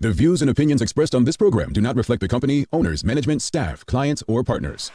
The views and opinions expressed on this program do not reflect the company, owners, management, staff, clients, or partners.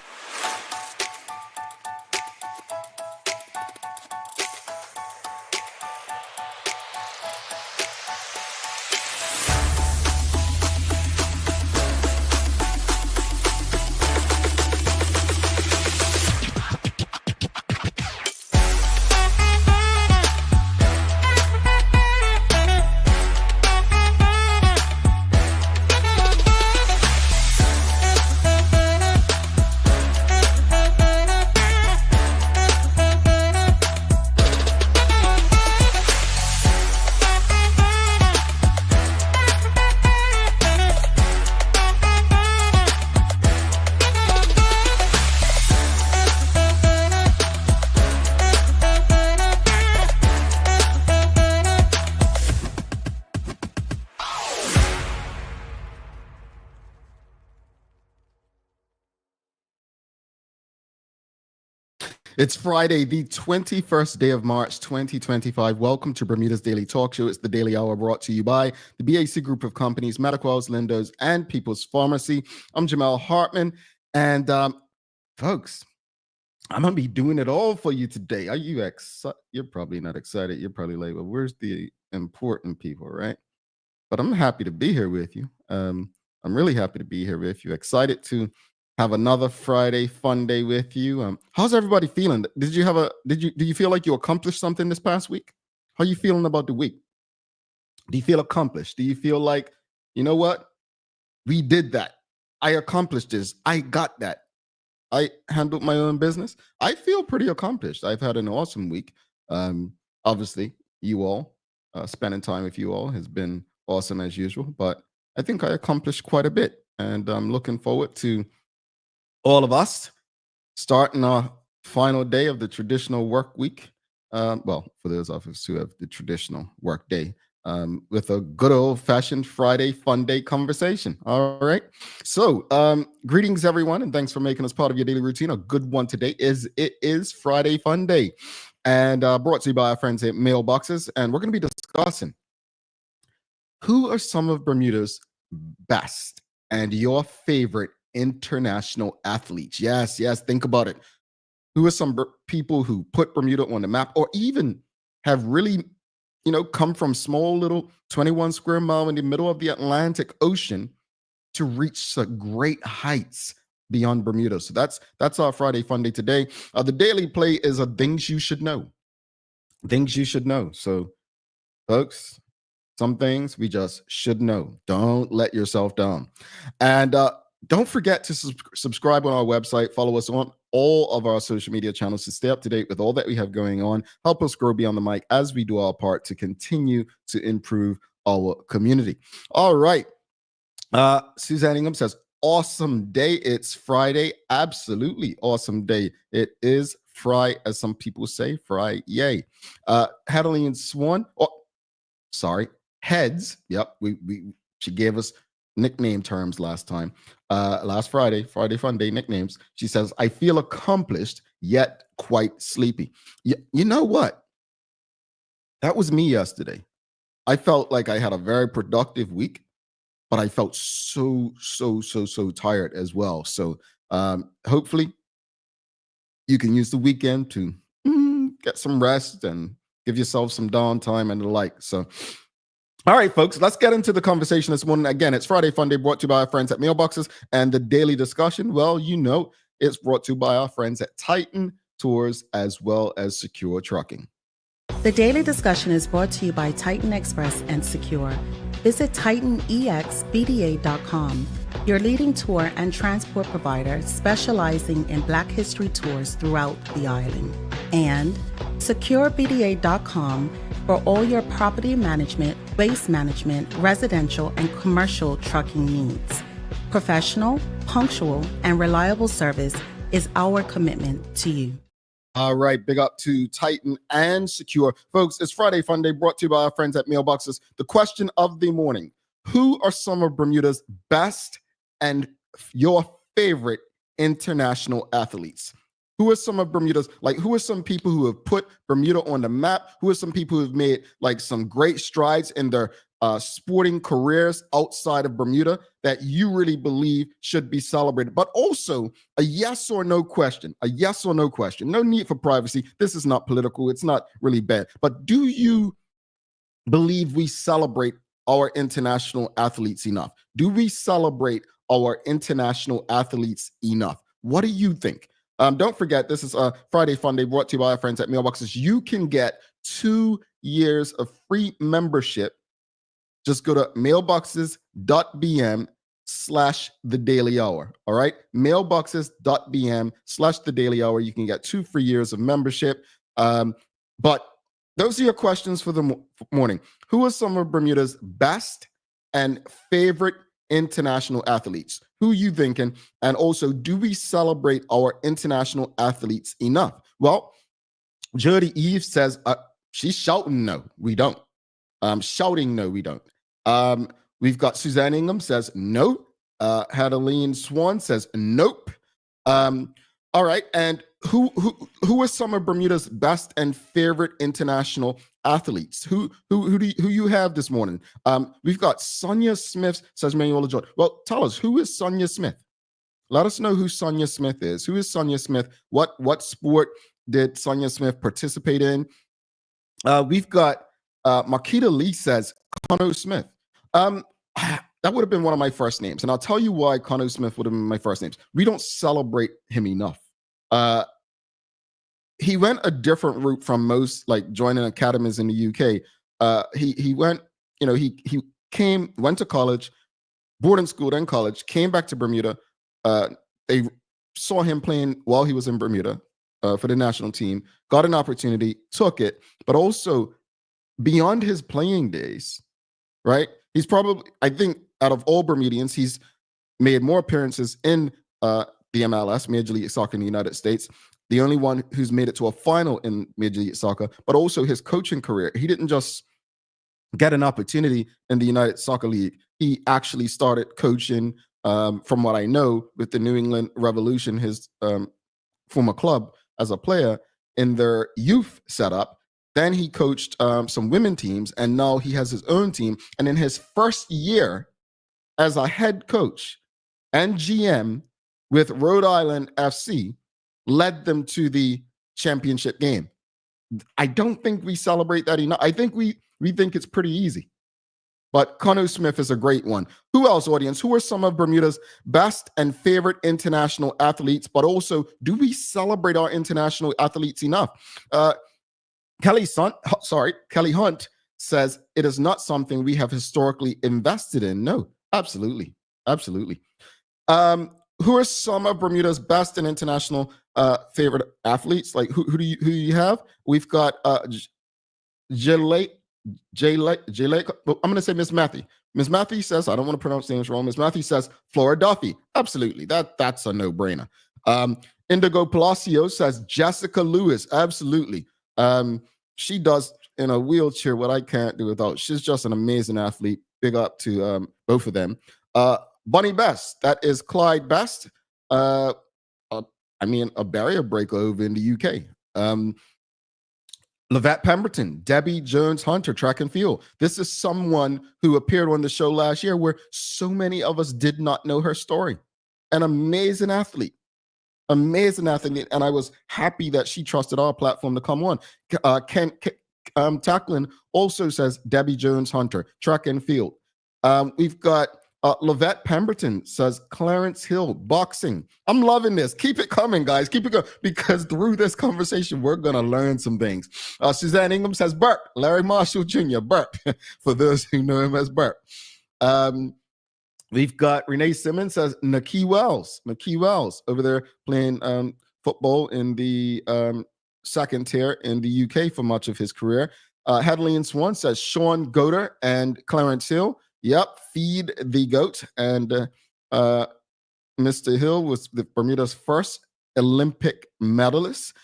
It's Friday, the 21st day of March, 2025. Welcome to Bermuda's Daily Talk Show. It's the Daily Hour brought to you by the BAC Group of Companies, Mediquals, Lindos, and People's Pharmacy. I'm Jamal Hartman, and folks, I'm going to be doing it all for you today. Are you excited? You're probably not excited. You're probably like, well, where's the important people, right? But I'm happy to be here with you. I'm really happy to be here with you. Excited to have another Friday fun day with you. How's everybody feeling? Do you feel like you accomplished something this past week? How are you feeling about the week? Do you feel accomplished? Do you feel like, you know what? We did that. I accomplished this. I got that. I handled my own business. I feel pretty accomplished. I've had an awesome week. Obviously, you all, spending time with you all has been awesome as usual, but I think I accomplished quite a bit. And I'm looking forward to all of us starting our final day of the traditional work week. Well, for those of us who have the traditional work day, with a good old-fashioned Friday fun day conversation. All right. So greetings, everyone, and thanks for making us part of your daily routine. A good one today it is Friday fun day, and brought to you by our friends at Mailboxes. And we're going to be discussing who are some of Bermuda's best and your favorite international athletes. Yes, think about it. Who are some people who put Bermuda on the map, or even have really, come from small little 21 square mile in the middle of the Atlantic Ocean to reach some great heights beyond Bermuda? So that's our Friday fun day today. The daily play is a things you should know. Things you should know. So, folks, some things we just should know. Don't let yourself down. And don't forget to subscribe on our website. Follow us on all of our social media channels to stay up to date with all that we have going on. Help us grow beyond the mic as we do our part to continue to improve our community. All right. Suzanne Ingham says, awesome day. It's Friday. Absolutely awesome day. It is Fry, as some people say. Fry, yay. Hadeline Swan. Heads. Yep. She gave us nickname terms last Friday fun day nicknames. She says, I feel accomplished yet quite sleepy. You know what? That was me yesterday. I felt like I had a very productive week, but I felt so tired as well. So hopefully you can use the weekend to get some rest and give yourself some downtime and the like. So all right, folks, let's get into the conversation this morning. Again, it's Friday Fun Day, brought to you by our friends at Mailboxes. And the daily discussion, well, it's brought to you by our friends at Titan Tours as well as Secure Trucking. The daily discussion is brought to you by Titan Express and Secure. Visit TitanEXBDA.com, your leading tour and transport provider specializing in Black History tours throughout the island. And SecureBDA.com for all your property management, waste management, residential, and commercial trucking needs. Professional, punctual, and reliable service is our commitment to you. All right, big up to Titan and Secure. Folks, it's Friday Fun Day, brought to you by our friends at Mailboxes. The question of the morning, who are some of Bermuda's best and your favorite international athletes? Who are some of Bermuda's, who are some people who have put Bermuda on the map? Who are some people who have made some great strides in their sporting careers outside of Bermuda that you really believe should be celebrated, but also a yes or no question, No need for privacy. This is not political. It's not really bad. But do you believe we celebrate our international athletes enough? Do we celebrate our international athletes enough? What do you think? Don't forget, this is a Friday Fun Day brought to you by our friends at Mailboxes. You can get 2 years of free membership. Just go to mailboxes.bm/the daily hour. All right. Mailboxes.bm/the daily hour. You can get 2 free years of membership. But those are your questions for the morning. Who are some of Bermuda's best and favorite international athletes? Who are you thinking? And also, do we celebrate our international athletes enough? Well, Jody Eve says she's shouting no, we don't. Shouting no, we don't. We've got Suzanne Ingham says no. Hadaline Swan says nope. All right, and who are some of Bermuda's best and favorite international athletes? Who you have this morning? We've got Sonia Smith, says Manuela Jordan. Well, tell us, who is Sonia Smith? Let us know who Sonia Smith is. Who is Sonia Smith? What sport did Sonia Smith participate in? We've got Marquita Lee says Connor Smith. That would have been one of my first names, and I'll tell you why Connor Smith would have been my first names. We don't celebrate him enough. He went a different route from most, like joining academies in the UK. He went, he went to college, boarding school, then college, came back to Bermuda. They saw him playing while he was in Bermuda for the national team, got an opportunity, took it, but also beyond his playing days, right? He's probably, I think, out of all Bermudians, he's made more appearances in the MLS, Major League Soccer in the United States. The only one who's made it to a final in Major League Soccer, but also his coaching career. He didn't just get an opportunity in the United Soccer League. He actually started coaching, from what I know, with the New England Revolution, his former club, as a player in their youth setup. Then he coached some women teams, and now he has his own team. And in his first year as a head coach and GM with Rhode Island FC, led them to the championship game. I don't think we celebrate that enough. I think we think it's pretty easy. But Connor Smith is a great one. Who else, audience? Who are some of Bermuda's best and favorite international athletes? But also, do we celebrate our international athletes enough? Kelly Hunt says it is not something we have historically invested in. No, absolutely. Who are some of Bermuda's best and international favorite athletes? Like who do you have? We've got Jalake. I'm going to say Miss Matthew. Miss Matthew says, I don't want to pronounce names wrong. Miss Matthew says Flora Duffy. Absolutely. That's a no-brainer. Indigo Palacio says Jessica Lewis. Absolutely. She does in a wheelchair what I can't do without. She's just an amazing athlete. Big up to both of them. Bunny Best, that is Clyde Best. A barrier breaker over in the UK. Lavette Pemberton, Debbie Jones Hunter, track and field. This is someone who appeared on the show last year where so many of us did not know her story. An amazing athlete. And I was happy that she trusted our platform to come on. Ken Tacklin also says Debbie Jones Hunter, track and field. We've got Lavette Pemberton says Clarence Hill, boxing. I'm loving this. Keep it coming, guys. Keep it going, because through this conversation, we're going to learn some things. Suzanne Ingham says Burp, Larry Marshall Jr., Burp, for those who know him as Burp. We've got Renee Simmons says Nikki Wells over there playing football in the second tier in the UK for much of his career. Hadley Swan says Sean Goder and Clarence Hill. Yep, feed the goat. And Mr. Hill was Bermuda's first Olympic medalist.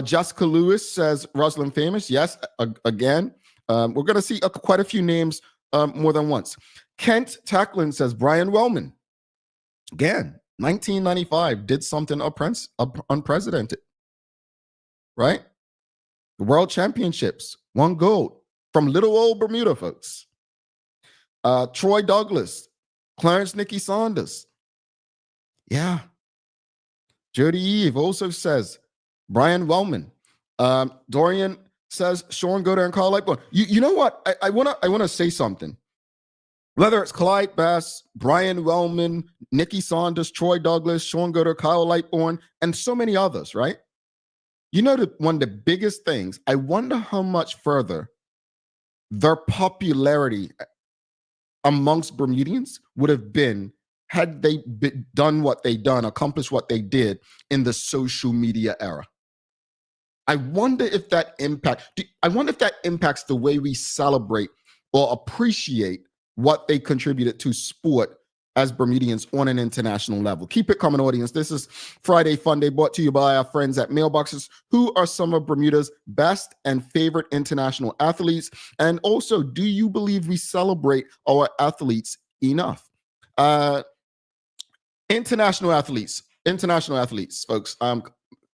Jessica Lewis says Rosalind Famous. Yes, again. We're going to see quite a few names more than once. Kent Tacklin says Brian Wellman. Again, 1995, did something unprecedented. Right? The World Championships, won gold from little old Bermuda, folks. Troy Douglas, Clarence Nicky Saunders. Yeah. Jody Eve also says Brian Wellman. Dorian says Sean Goder and Kyle Lightbourne. You know what? I wanna say something. Whether it's Clyde Bass, Brian Wellman, Nicky Saunders, Troy Douglas, Sean Goder, Kyle Lightbourne, and so many others, right? You know, one of the biggest things, I wonder how much further their popularity amongst Bermudians would have been had they done what they done, accomplished what they did in the social media era. I wonder if that impacts the way we celebrate or appreciate what they contributed to sport as Bermudians on an international level. Keep it coming, audience. This is Friday Fun Day, brought to you by our friends at Mailboxes. Who are some of Bermuda's best and favorite international athletes? And also, do you believe we celebrate our athletes enough? International athletes, folks.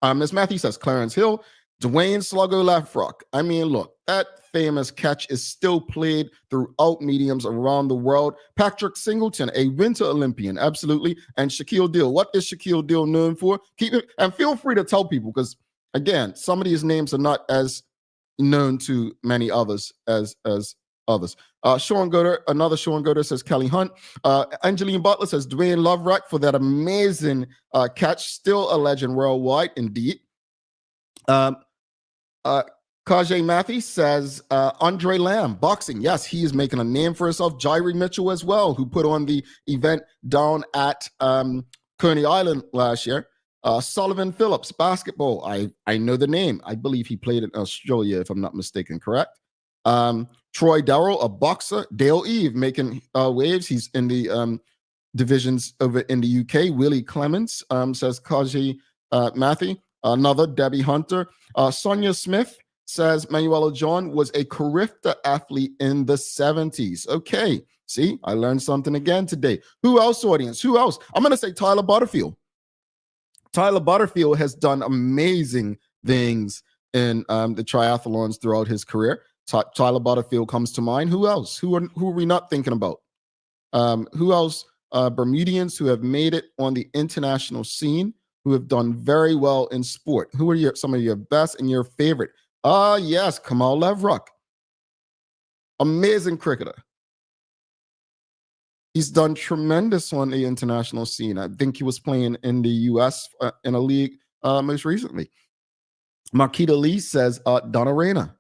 Ms. Matthew says Clarence Hill, Dwayne Sluggo Lafrock. I mean, look, that famous catch is still played throughout mediums around the world. Patrick Singleton, a Winter Olympian, absolutely. And Shaquille O'Neal. What is Shaquille O'Neal known for? Keep it, and feel free to tell people, because again, some of these names are not as known to many others as others. Sean Goder, another Sean Goder says Kelly Hunt. Angeline Butler says Dwayne Loverack for that amazing catch. Still a legend worldwide, indeed. Kajay Matthew says Andre Lamb, boxing. Yes, he is making a name for himself. Jairi Mitchell as well, who put on the event down at Coney Island last year. Sullivan Phillips, basketball. I know the name. I believe he played in Australia, if I'm not mistaken, correct? Troy Darrell, a boxer. Dale Eve making waves. He's in the divisions over in the UK. Willie Clements, says Kajay Matthew. Another, Debbie Hunter. Sonia Smith says Manuela John was a Carifta athlete in the 70s. Okay, see, I learned something again today. Who else, audience? Who else? I'm going to say Tyler Butterfield. Tyler Butterfield has done amazing things in the triathlons throughout his career. Tyler Butterfield comes to mind. Who else? Who are we not thinking about? Who else? Bermudians who have made it on the international scene, who have done very well in sport. Who are some of your best and your favorite? Yes, Kamal Levrock. Amazing cricketer. He's done tremendous on the international scene. I think he was playing in the U.S. In a league most recently. Marquita Lee says Donna Reyna.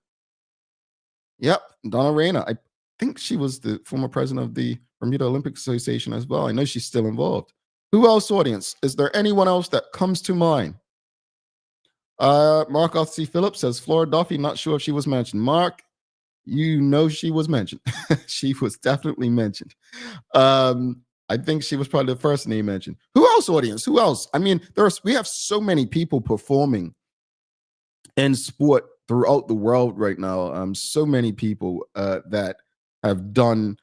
Yep, Donna Reyna. I think she was the former president of the Bermuda Olympic Association as well. I know she's still involved. Who else, audience? Is there anyone else that comes to mind? Mark Arthur C. Phillips says Flora Duffy. Not sure if she was mentioned. Mark, you know she was mentioned. She was definitely mentioned. I think she was probably the first name mentioned. Who else, audience? Who else? I mean, we have so many people performing in sport throughout the world right now. So many people that have done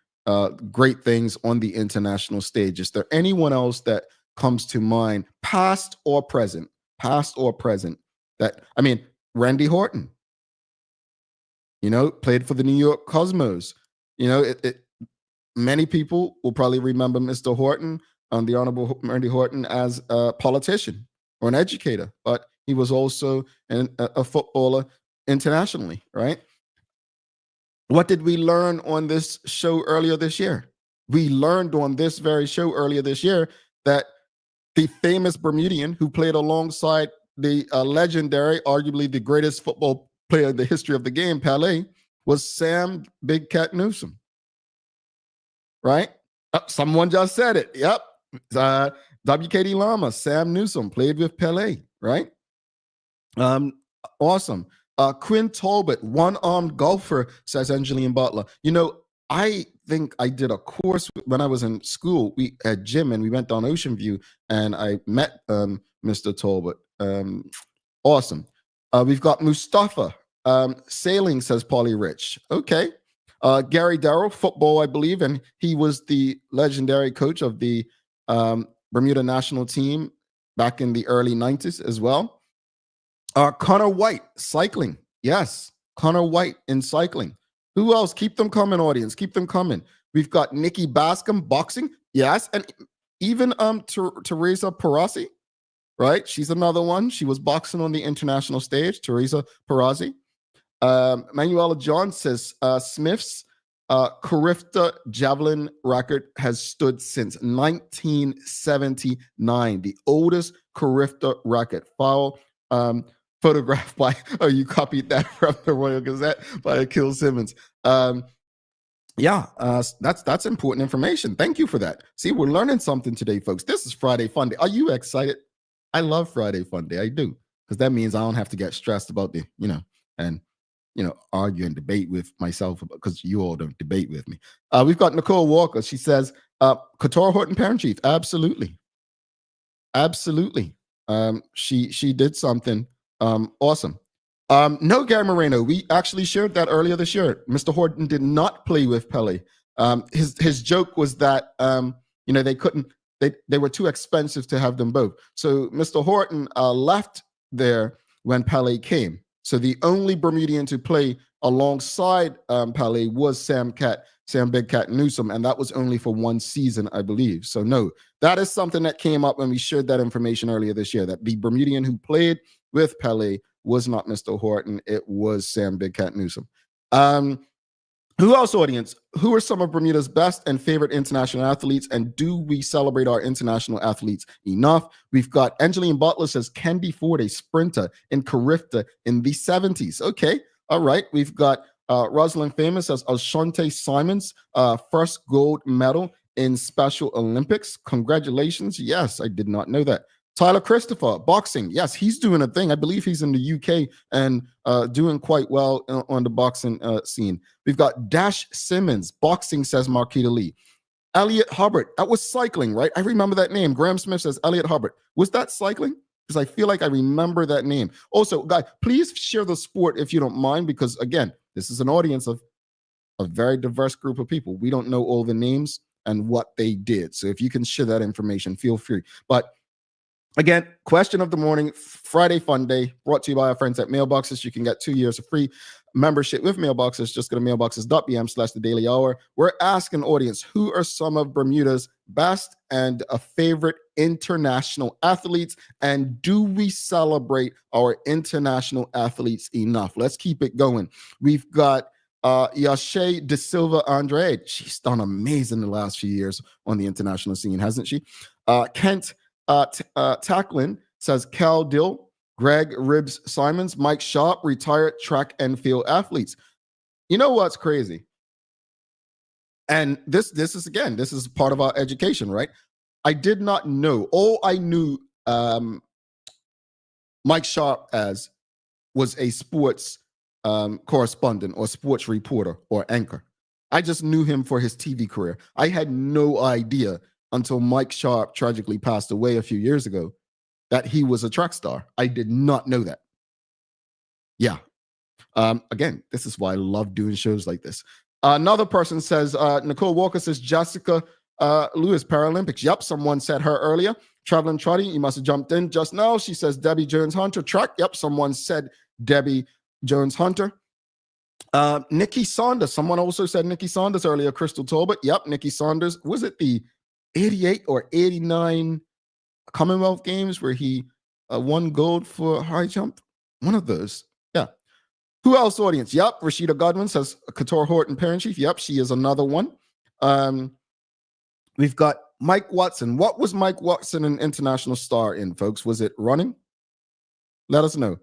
great things on the international stage. Is there anyone else that comes to mind, past or present? That, I mean, Randy Horton, played for the New York Cosmos. Many people will probably remember Mr. Horton, the Honorable Randy Horton, as a politician or an educator, but he was also a footballer internationally, right? What did we learn on this show earlier this year? We learned on this very show earlier this year that the famous Bermudian who played alongside the legendary, arguably the greatest football player in the history of the game, Pelé, was Sam Big Cat Newsom. Right? Someone just said it. Yep. WKD Lama, Sam Newsom, played with Pelé, right? Awesome. Quinn Talbot, one-armed golfer, says Angeline Butler. I think I did a course when I was in school. We at gym, and we went down Ocean View, and I met Mr. Talbot. Awesome. We've got Mustafa sailing, says Polly Rich. Okay. Gary Darrell, football, I believe, and he was the legendary coach of the Bermuda national team back in the early 90s as well. Connor White, cycling. Yes, Connor White in cycling. Who else? Keep them coming, audience. Keep them coming. We've got Nikki Bascom, boxing. Yes. And even Teresa Perazzi, right? She's another one. She was boxing on the international stage, Teresa Perazzi. Manuela John says Smith's Carifta javelin record has stood since 1979, the oldest Carifta record. File photographed by, oh, you copied that from the Royal Gazette by Akil Simmons. That's important information. Thank you for that. See, we're learning something today, folks. This is Friday Fun Day. Are you excited? I love Friday Fun Day. I do, because that means I don't have to get stressed about the, argue and debate with myself, because you all don't debate with me. We've got Nicole Walker. She says, Qatar Horton Parent Chief. Absolutely. She did something awesome. No, Gary Moreno, we actually shared that earlier this year. Mr. Horton did not play with Pele. His joke was that they couldn't, they were too expensive to have them both. So Mr. Horton left there when Pele came. So the only Bermudian to play alongside Pele was Sam Big Cat Newsom, and that was only for one season, I believe. So no, that is something that came up when we shared that information earlier this year, that the Bermudian who played with Pele was not Mr. Horton. It was Sam Big Cat Newsom. Who else, audience? Who are some of Bermuda's best and favorite international athletes, and do we celebrate our international athletes enough? We've got Angeline Butler says Candy Ford, a sprinter in Carifta in the 70s. Okay, all right. We've got Rosalind Famous says Ashante Simons, first gold medal in Special Olympics. Congratulations. Yes, I did not know that. Tyler Christopher, boxing. Yes, he's doing a thing. I believe he's in the UK and doing quite well on the boxing scene. We've got Dash Simmons, boxing, says Marquita Lee. Elliot Hubbard, that was cycling, right? I remember that name. Graham Smith says Elliot Hubbard. Was that cycling? Because I feel like I remember that name. Also, guys, please share the sport if you don't mind, because again, this is an audience of a very diverse group of people. We don't know all the names and what they did. So if you can share that information, feel free. But again, question of the morning, Friday Fun Day, brought to you by our friends at Mailboxes. You can get 2 years of free membership with Mailboxes. Just go to mailboxes.bm/the Daily Hour. We're asking audience, who are some of Bermuda's best and favorite international athletes, and do we celebrate our international athletes enough? Let's keep it going. We've got Yashay De Silva Andrade. She's done amazing the last few years on the international scene, hasn't she? Kent Tacklin says Cal Dill, Greg Ribs Simons, Mike Sharp, retired track and field athletes. You know what's crazy? And this is part of our education, right? I did not know. All I knew Mike Sharp as was a sports correspondent or sports reporter or anchor. I just knew him for his TV career. I had no idea until Mike Sharp tragically passed away a few years ago that he was a track star. I did not know that. Yeah. Again, this is why I love doing shows like this. Another person says, Nicole Walker says, Jessica Lewis, Paralympics. Yep, someone said her earlier. Traveling Trotty, you must have jumped in just now. She says, Debbie Jones-Hunter, track. Yep, someone said Debbie Jones-Hunter. Nikki Saunders, someone also said Nikki Saunders earlier. Crystal Talbot, yep, Nikki Saunders. Was it the 88 or 89 Commonwealth Games where he won gold for high jump? One of those. Yeah. Who else, audience? Yep. Rashida Godwin says Qatar Horton Parent Chief. Yep. She is another one. We've got Mike Watson. What was Mike Watson an international star in, folks? Was it running? Let us know.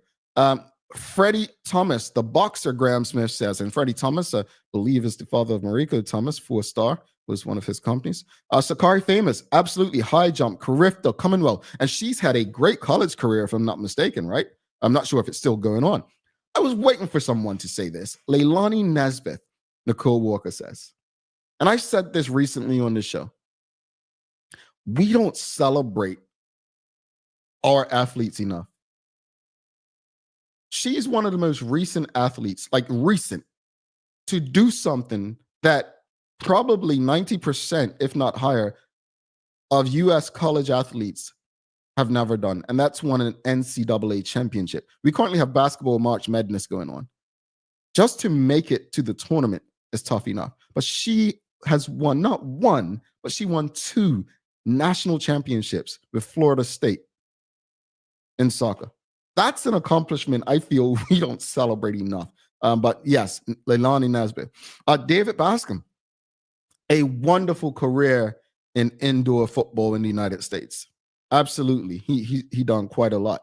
Freddie Thomas, the boxer, Graham Smith says. And Freddie Thomas, I believe, is the father of Mariko Thomas, 4-star. Was one of his companies. Sakari Famous, absolutely, high jump, Carifta, Commonwealth. And she's had a great college career, if I'm not mistaken, right? I'm not sure if it's still going on. I was waiting for someone to say this. Leilani Nesbitt, Nicole Walker says. And I said this recently on the show. We don't celebrate our athletes enough. She's one of the most recent athletes, like recent, to do something that probably 90%, if not higher, of U.S. college athletes have never done. And that's won an NCAA championship. We currently have basketball March Madness going on. Just to make it to the tournament is tough enough. But she has won not one, but she won 2 national championships with Florida State in soccer. That's an accomplishment I feel we don't celebrate enough. But yes, Leilani Nesbitt. David Bascom, a wonderful career in indoor football in the United States. Absolutely. He done quite a lot.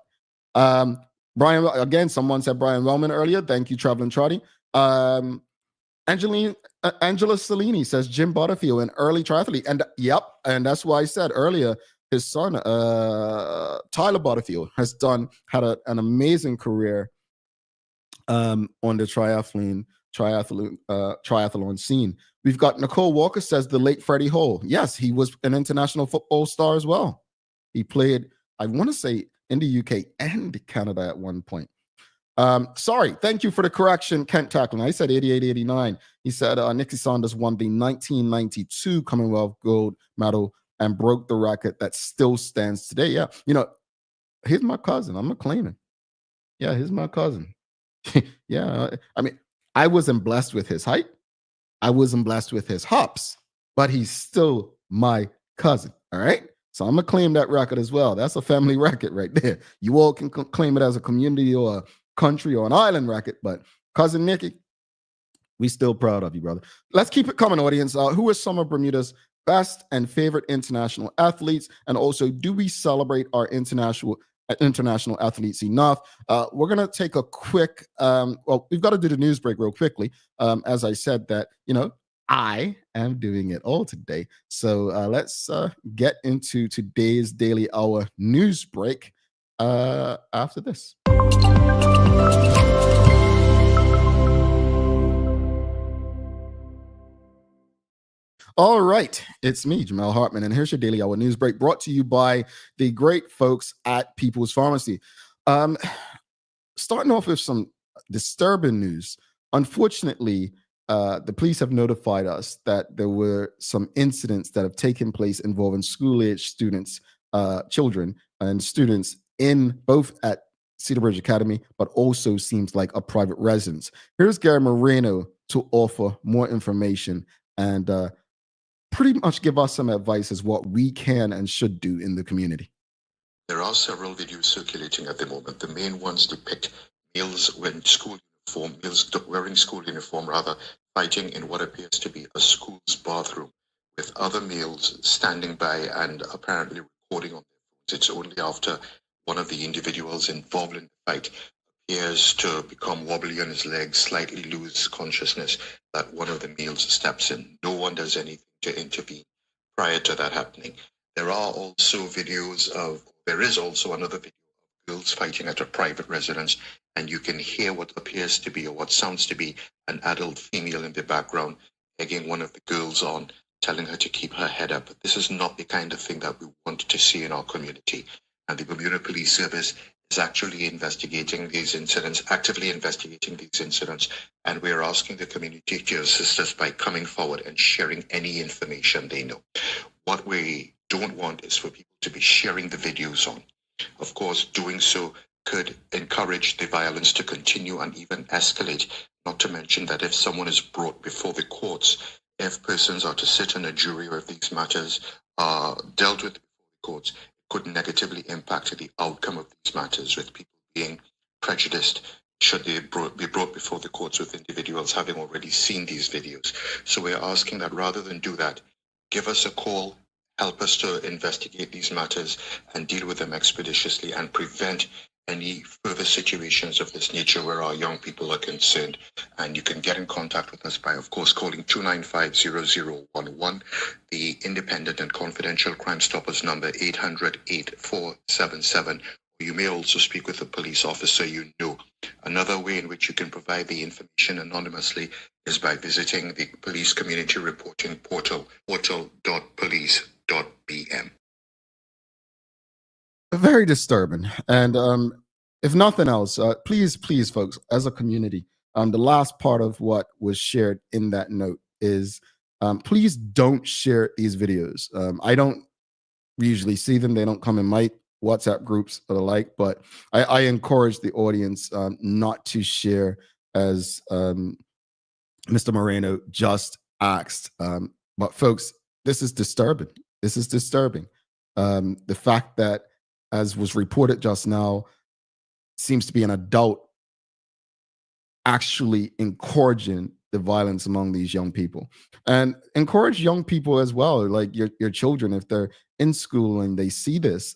Brian, again, someone said Brian Wellman earlier. Thank you, Traveling Trotty. Angela Cellini says Jim Butterfield, an early triathlete. And yep, and that's why I said earlier, his son, Tyler Butterfield, has had an amazing career on the triathlon scene. We've got Nicole Walker says the late Freddie Hall. Yes, he was an international football star as well. He played, I want to say, in the UK and Canada at one point. Sorry, thank you for the correction, Kent Tackling. I said 88-89. He said Nikki Saunders won the 1992 Commonwealth Gold Medal and broke the record that still stands today. Yeah, here's my cousin. I'm going to claim him. Yeah, here's my cousin. Yeah, I mean, I wasn't blessed with his height. I wasn't blessed with his hops, but he's still my cousin. All right. So I'm going to claim that record as well. That's a family record right there. You all can claim it as a community or a country or an island record, but cousin Nikki, we still proud of you, brother. Let's keep it coming, audience. Who are some of Bermuda's best and favorite international athletes? And also, do we celebrate our international athletes enough? We're going to take a quick, we've got to do the news break real quickly. As I said that, I am doing it all today. So let's get into today's Daily Hour news break after this. All right, it's me, Jamel Hartman, and here's your Daily Hour news break brought to you by the great folks at People's Pharmacy. Starting off with some disturbing news. Unfortunately, the police have notified us that there were some incidents that have taken place involving school-age students, children and students in both at Cedar Bridge Academy, but also seems like a private residence. Here's Gary Moreno to offer more information and pretty much give us some advice as what we can and should do in the community. There are several videos circulating at the moment. The main ones depict males wearing school uniform, fighting in what appears to be a school's bathroom, with other males standing by and apparently recording on their phones. It's only after one of the individuals involved in the fight appears to become wobbly on his legs, slightly lose consciousness, that one of the males steps in. No one does anything to intervene prior to that happening. There is also another video of girls fighting at a private residence, and you can hear what appears to be or what sounds to be an adult female in the background egging one of the girls on, telling her to keep her head up. This is not the kind of thing that we want to see in our community. And the Bermuda Police Service is actually actively investigating these incidents, and we're asking the community to assist us by coming forward and sharing any information they know. What we don't want is for people to be sharing the videos on. Of course, doing so could encourage the violence to continue and even escalate, not to mention that if someone is brought before the courts, if persons are to sit in a jury or if these matters are dealt with before the courts, could negatively impact the outcome of these matters, with people being prejudiced should they be brought before the courts with individuals having already seen these videos. So we're asking that rather than do that, give us a call, help us to investigate these matters and deal with them expeditiously and prevent any further situations of this nature where our young people are concerned. And you can get in contact with us by, of course, calling 295-0011, the independent and confidential Crime Stoppers number 800-8477. You may also speak with a police officer you know. Another way in which you can provide the information anonymously is by visiting the police community reporting portal, portal.police.bm. Very disturbing. And if nothing else, please, folks, as a community, the last part of what was shared in that note is please don't share these videos. I don't usually see them. They don't come in my WhatsApp groups or the like, but I encourage the audience not to share, as Mr. Moreno just asked. But folks, this is disturbing. This is disturbing. The fact that, as was reported just now, seems to be an adult actually encouraging the violence among these young people, and encourage young people as well, like your children, if they're in school and they see this.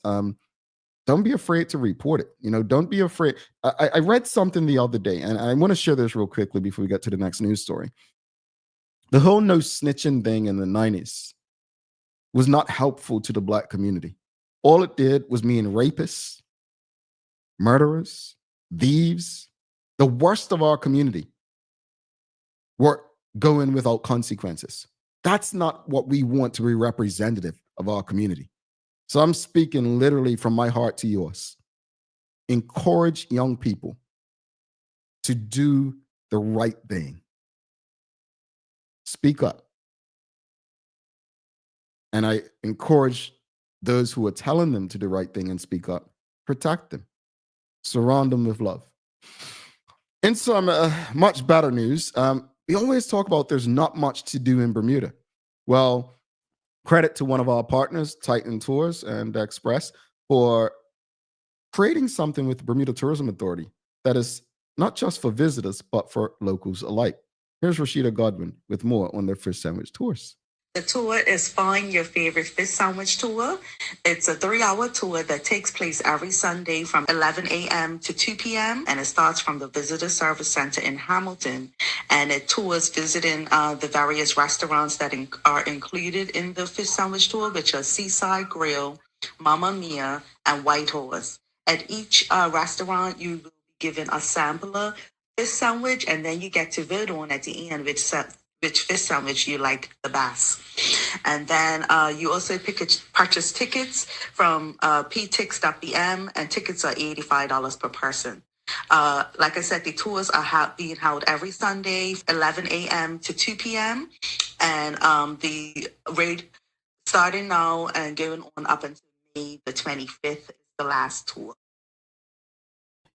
Don't be afraid to report it. Don't be afraid. I read something the other day, and I want to share this real quickly before we get to the next news story. The whole no snitching thing in the 90s was not helpful to the Black community. All it did was mean rapists, murderers, thieves, the worst of our community were going without consequences. That's not what we want to be representative of our community. So I'm speaking literally from my heart to yours. Encourage young people to do the right thing. Speak up. And I encourage those who are telling them to do the right thing and speak up. Protect them. Surround them with love. In some much better news, we always talk about there's not much to do in Bermuda. Well, credit to one of our partners, Titan Tours and Express, for creating something with the Bermuda Tourism Authority that is not just for visitors, but for locals alike. Here's Rashida Godwin with more on their fish sandwich tours. The tour is Find Your Favorite Fish Sandwich Tour. It's a 3-hour tour that takes place every Sunday from 11 a.m. to 2 p.m. And it starts from the Visitor Service Center in Hamilton. And it tours visiting the various restaurants that are included in the fish sandwich tour, which are Seaside Grill, Mamma Mia, and White Horse. At each restaurant, you will be given a sampler fish sandwich, and then you get to vote on at the end which fish sandwich you like the best. And then you also purchase tickets from ptix.bm, and tickets are $85 per person. Like I said, the tours are being held every Sunday, 11 a.m. to 2 p.m. And the rate starting now and going on up until May the 25th is the last tour.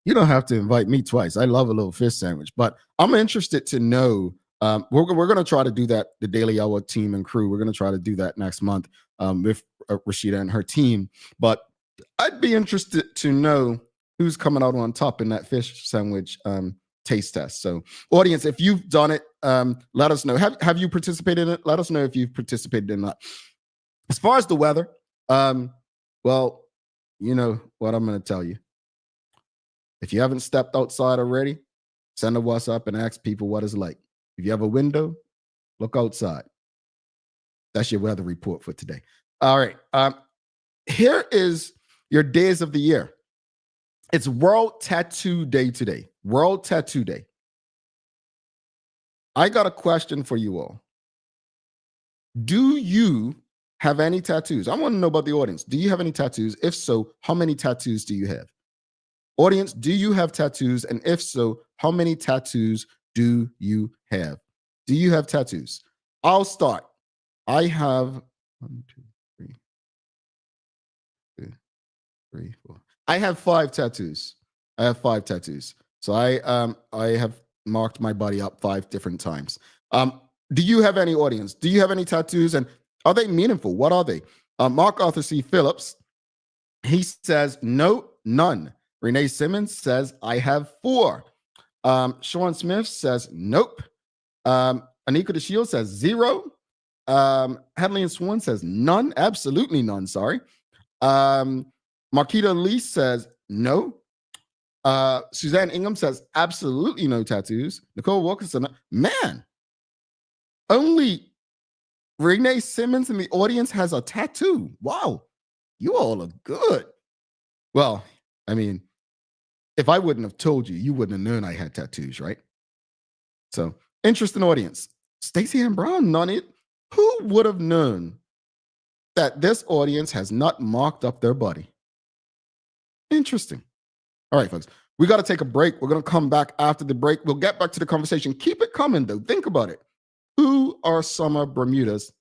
You don't have to invite me twice. I love a little fish sandwich, but I'm interested to know. We're going to try to do that, the Daily Hour team and crew. We're going to try to do that next month with Rashida and her team. But I'd be interested to know who's coming out on top in that fish sandwich taste test. So, audience, if you've done it, let us know. Have you participated in it? Let us know if you've participated in that. As far as the weather, well, you know what I'm going to tell you. If you haven't stepped outside already, send a WhatsApp and ask people what it's like. If you have a window, look outside. That's your weather report for today. All right. Here is your days of the year. It's World Tattoo Day today. World Tattoo Day. I got a question for you all. Do you have any tattoos? I want to know about the audience. Do you have any tattoos? If so, how many tattoos do you have? Audience, do you have tattoos? And if so, how many tattoos do you have? Do you have tattoos? I'll start. I have 1, 2, 3, 4. I have 5 tattoos. I have 5 tattoos. So I have marked my body up 5 different times. Do you have any, audience? Do you have any tattoos? And are they meaningful? What are they? Mark Arthur C. Phillips, he says, no, none. Renee Simmons says, I have 4. Sean Smith says, nope. Anika DeShield says 0. Hadley and Swan says none. Absolutely none. Sorry. Marquita Lee says no. Suzanne Ingham says absolutely no tattoos. Nicole Wilkinson, man, only Renee Simmons in the audience has a tattoo. Wow. You all are good. Well, I mean, if I wouldn't have told you, you wouldn't have known I had tattoos, right? So, interesting audience. Stacey Ann Brown, none it. Who would have known that this audience has not marked up their body? Interesting. All right, folks. We got to take a break. We're going to come back after the break. We'll get back to the conversation. Keep it coming, though. Think about it. Who are some of Bermuda's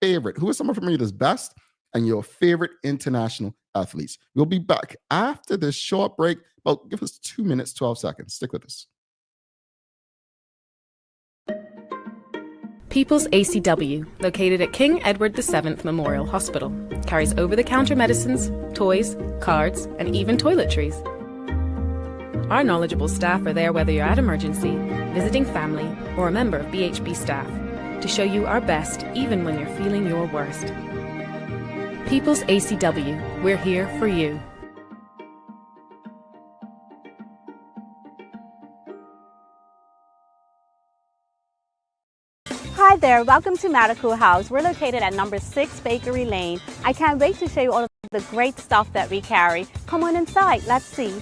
favorite? Who are some of Bermuda's best and your favorite international athletes? We'll be back after this short break. Well, give us 2 minutes, 12 seconds. Stick with us. People's ACW, located at King Edward VII Memorial Hospital, carries over-the-counter medicines, toys, cards, and even toiletries. Our knowledgeable staff are there whether you're at emergency, visiting family, or a member of BHB staff, to show you our best even when you're feeling your worst. People's ACW, we're here for you. Hi there, welcome to Medical House. We're located at number 6 Bakery Lane. I can't wait to show you all of the great stuff that we carry. Come on inside, let's see.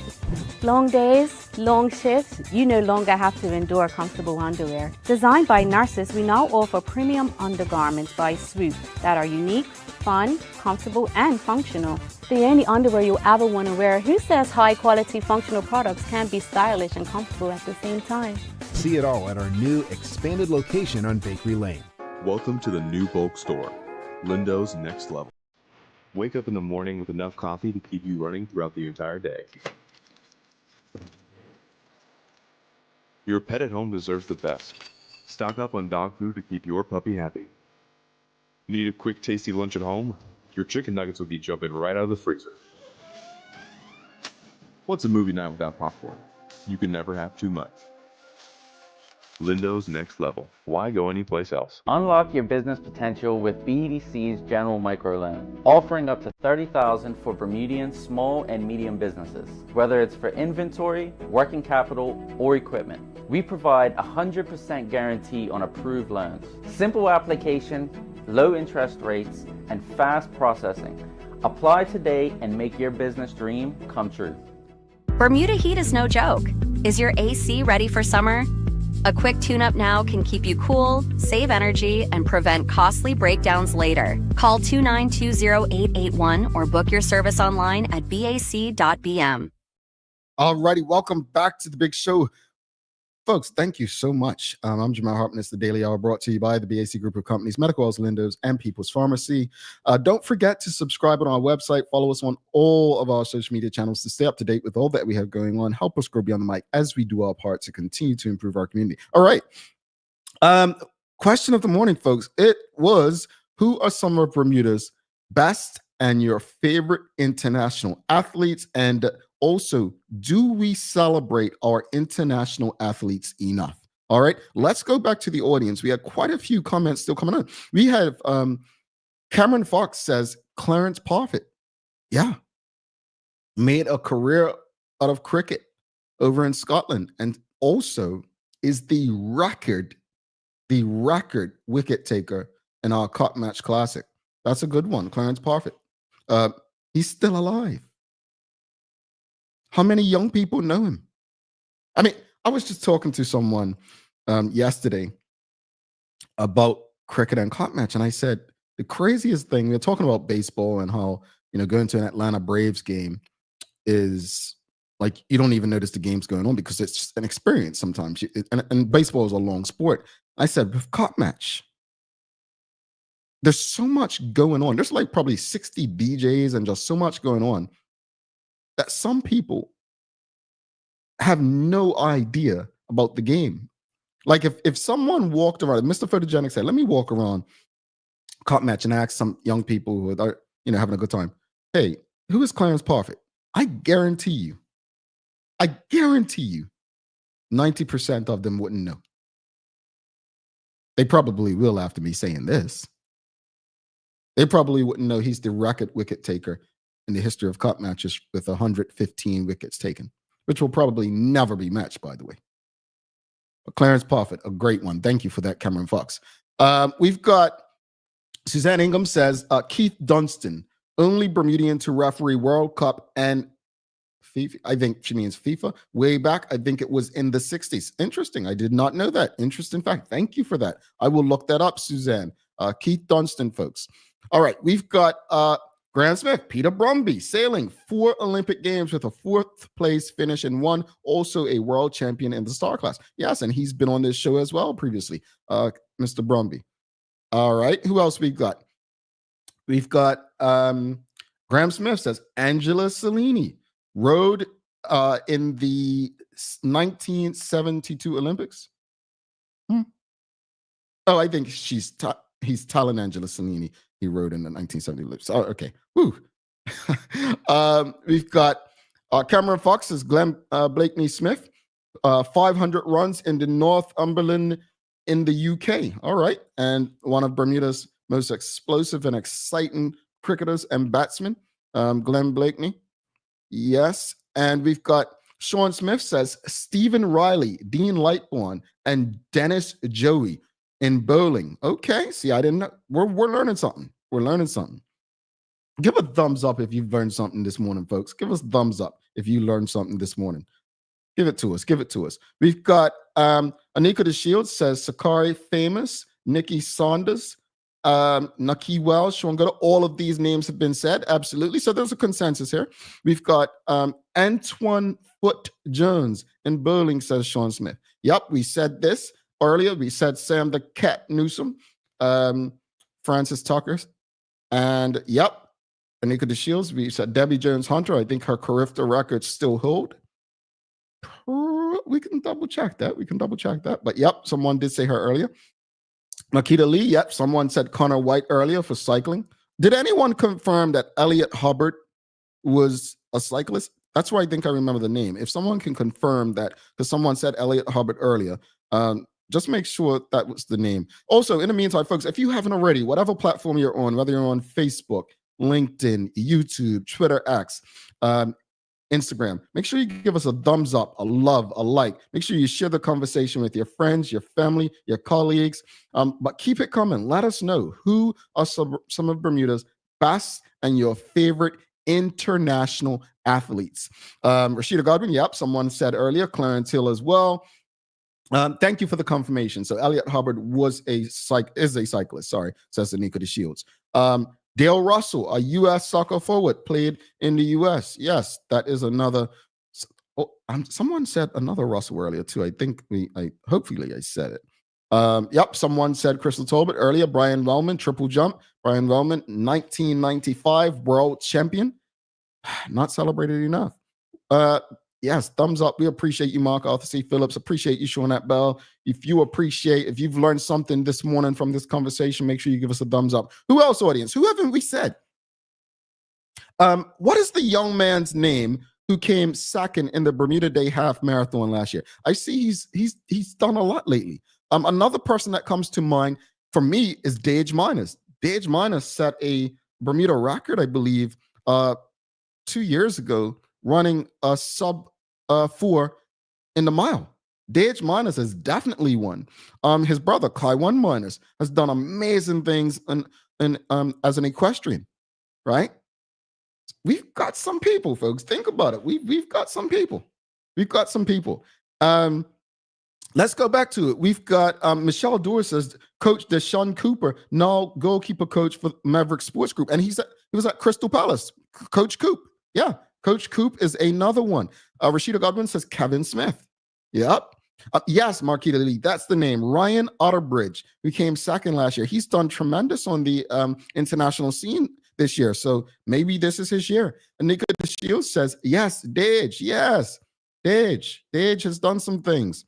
Long days, long shifts, you no longer have to endure comfortable underwear. Designed by nurses, we now offer premium undergarments by Swoop that are unique, fun, comfortable, and functional. The only underwear you'll ever want to wear. Who says high quality functional products can't be stylish and comfortable at the same time? See it all at our new expanded location on Bakery Lane. Welcome to the new bulk store, Lindo's Next Level. Wake up in the morning with enough coffee to keep you running throughout the entire day. Your pet at home deserves the best. Stock up on dog food to keep your puppy happy. Need a quick tasty lunch at home? Your chicken nuggets will be jumping right out of the freezer. What's a movie night without popcorn? You can never have too much. Lindo's Next Level. Why go anyplace else? Unlock your business potential with BDC's General Microloan, offering up to $30,000 for Bermudian small and medium businesses, whether it's for inventory, working capital, or equipment. We provide 100% guarantee on approved loans. Simple application, low interest rates, and fast processing. Apply today and make your business dream come true. Bermuda heat is no joke. Is your AC ready for summer? A quick tune-up now can keep you cool, save energy, and prevent costly breakdowns later. Call 2920881 or book your service online at bac.bm. Alrighty, welcome back to the big show. Folks, thank you so much. I'm Jamal Hartman. It's the Daily Hour brought to you by the BAC Group of Companies, Medical Wells, Lindo's, and People's Pharmacy. Don't forget to subscribe on our website. Follow us on all of our social media channels to stay up to date with all that we have going on. Help us grow beyond the mic as we do our part to continue to improve our community. All right. Question of the morning, folks. It was, who are some of Bermuda's best and your favorite international athletes? And also, do we celebrate our international athletes enough? All right, let's go back to the audience. We had quite a few comments still coming in. We have Cameron Fox says Clarence Parfitt, yeah, made a career out of cricket over in Scotland, and also is the record wicket taker in our Cup Match Classic. That's a good one, Clarence Parfitt. He's still alive. How many young people know him? I mean, I was just talking to someone yesterday about cricket and Cup Match, and I said, the craziest thing, we were talking about baseball and how, going to an Atlanta Braves game is like, you don't even notice the game's going on because it's just an experience sometimes. And baseball is a long sport. I said, with Cup Match, there's so much going on. There's like probably 60 DJs and just so much going on that some people have no idea about the game. Like if someone walked around, Mr. Photogenic said, let me walk around Cup Match and ask some young people who are, having a good time, hey, who is Clarence Parfitt? I guarantee you, 90% of them wouldn't know. They probably will after me saying this. They probably wouldn't know he's the record wicket taker in the history of Cup Matches with 115 wickets taken, which will probably never be matched, by the way. But Clarence Parfitt, a great one. Thank you for that, Cameron Fox. We've got Suzanne Ingham says, Keith Dunstan, only Bermudian to referee World Cup and FIFA. I think she means FIFA. Way back, I think it was in the 60s. Interesting. I did not know that. Interesting fact. Thank you for that. I will look that up, Suzanne. Keith Dunstan, folks. All right, we've got Graham Smith, Peter Brumby, sailing 4 Olympic Games with a 4th place finish and 1, also a world champion in the star class. Yes, and he's been on this show as well previously, Mr. Brumby. All right, who else we've got? We've got Graham Smith says Angela Cellini rode in the 1972 Olympics. Oh, I think he's Talon Angela Cellini. He wrote in the 1970s. Oh, okay. Woo. We've got Cameron Fox as Glenn Blakeney Smith. 500 runs in the Northumberland in the UK. All right. And one of Bermuda's most explosive and exciting cricketers and batsmen, Glenn Blakeney. Yes. And we've got Sean Smith says Stephen Riley, Dean Lightbourne, and Dennis Joey in bowling. Okay. See, I didn't know. We're learning something. We're learning something. Give a thumbs up if you've learned something this morning, folks. Give us a thumbs up if you learned something this morning. Give it to us. Give it to us. We've got Anika De Shields says Sakari Famous, Nikki Saunders, Naki Wells, Sean Gooder. All of these names have been said. Absolutely. So there's a consensus here. We've got Antoine Foot Jones in bowling, says Sean Smith. Yep, we said this earlier. We said Sam the Cat Newsom, Francis Tucker, and yep, Anika De Shields. We said Debbie Jones Hunter. I think her Carifta records still hold. We can double check that. But yep, someone did say her earlier. Makita Lee, yep, someone said Connor White earlier for cycling. Did anyone confirm that Elliot Hubbard was a cyclist? That's why I think I remember the name. If someone can confirm that, because someone said Elliot Hubbard earlier, just make sure that was the name. Also, in the meantime, folks, if you haven't already, whatever platform you're on, whether you're on Facebook, LinkedIn, YouTube, Twitter, X, Instagram, make sure you give us a thumbs up, a love, a like. Make sure you share the conversation with your friends, your family, your colleagues. But keep it coming. Let us know who are some of Bermuda's best and your favorite international athletes. Rashida Godwin, yep, someone said earlier. Clarence Hill as well. Thank you for the confirmation. So Elliot Hubbard is a cyclist, sorry, says Anika De Shields. Dale Russell, a U.S. soccer forward, played in the U.S. Yes, that is another. Someone said another Russell earlier too. I think hopefully I said it. Yep, someone said Crystal Talbot earlier. Brian Wellman, triple jump. Brian Wellman, 1995 world champion. Not celebrated enough. Yes, thumbs up. We appreciate you, Mark Arthur C. Phillips. Appreciate you, Shawnette Bell. If you've learned something this morning from this conversation, make sure you give us a thumbs up. Who else, audience? Who haven't we said? What is the young man's name who came second in the Bermuda Day Half Marathon last year? I see he's done a lot lately. Another person that comes to mind for me is Dage Miners. Dage Miners set a Bermuda record, I believe, 2 years ago, running a sub 4 in the mile. Dage Miners has definitely won. His brother, Kaiwan Miners, has done amazing things as an equestrian, right? We've got some people, folks. Think about it. We've got some people. Let's go back to it. We've got Michelle Dorr says Coach Deshaun Cooper, now goalkeeper coach for Maverick Sports Group, and he was at Crystal Palace. Coach Coop, yeah. Coach Coop is another one. Rashida Godwin says Kevin Smith. Yep. Yes, Marquita Lee. That's the name. Ryan Otterbridge, who came second last year. He's done tremendous on the international scene this year. So maybe this is his year. Anika De Shields says, yes, Dage. Yes, Dage. Dage has done some things.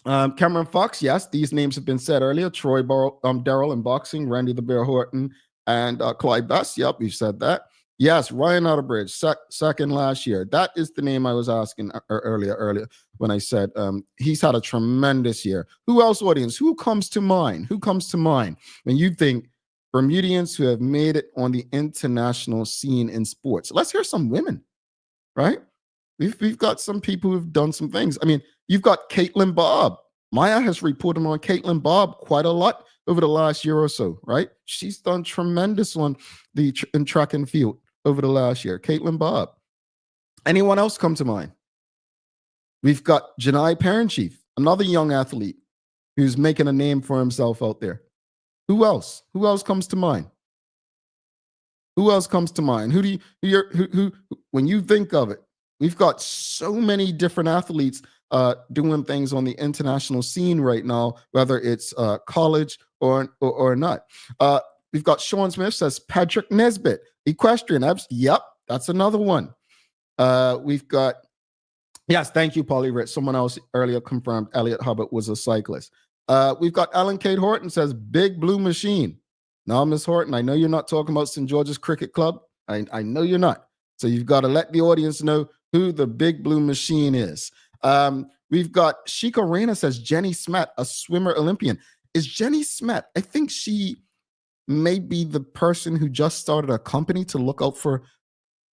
Cameron Fox, yes, these names have been said earlier. Troy Darrell in boxing, Randy the Bear Horton, and Clyde Best. Yep, we've said that. Yes, Ryan Otterbridge, second last year. That is the name I was asking earlier when I said he's had a tremendous year. Who else, audience? Who comes to mind? Who comes to mind when you think Bermudians who have made it on the international scene in sports? Let's hear some women, right? We've got some people who've done some things. I mean, you've got Caitlin Bobb. Maya has reported on Caitlin Bobb quite a lot over the last year or so, right? She's done tremendous on in track and field over the last year. Caitlin Bobb. Anyone else come to mind? We've got Janai Parenchief, another young athlete who's making a name for himself out there. Who else? Who else comes to mind? Who else comes to mind? Who when you think of it, we've got so many different athletes doing things on the international scene right now, whether it's college or not. We've got Sean Smith says Patrick Nesbitt, equestrian. Yep, that's another one. We've got, yes, thank you, Polly Rich. Someone else earlier confirmed Elliot Hubbard was a cyclist. We've got Alan Kate Horton says, Big Blue Machine. Now, Miss Horton, I know you're not talking about St. George's Cricket Club. I know you're not. So you've got to let the audience know who the Big Blue Machine is. We've got Shika Reyna says, Jenny Smet, a swimmer Olympian. Is Jenny Smet? I think she may be the person who just started a company to look out for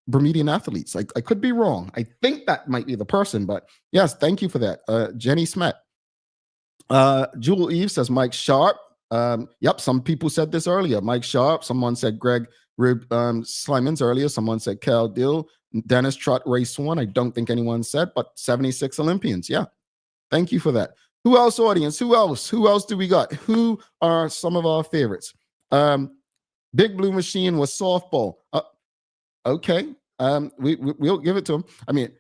Bermudian athletes. I could be wrong. I think that might be the person, but yes, thank you for that. Jenny Smet. Jewel Eve says Mike Sharp. Yep, some people said this earlier. Mike Sharp. Someone said Greg Slimans earlier. Someone said Cal Dill. Dennis Trott race 1. I don't think anyone said, but 76 Olympians. Yeah, thank you for that. Who else, audience? Who else? Who else do we got? Who are some of our favorites? Big Blue Machine was softball. Okay, we'll give it to him. I mean,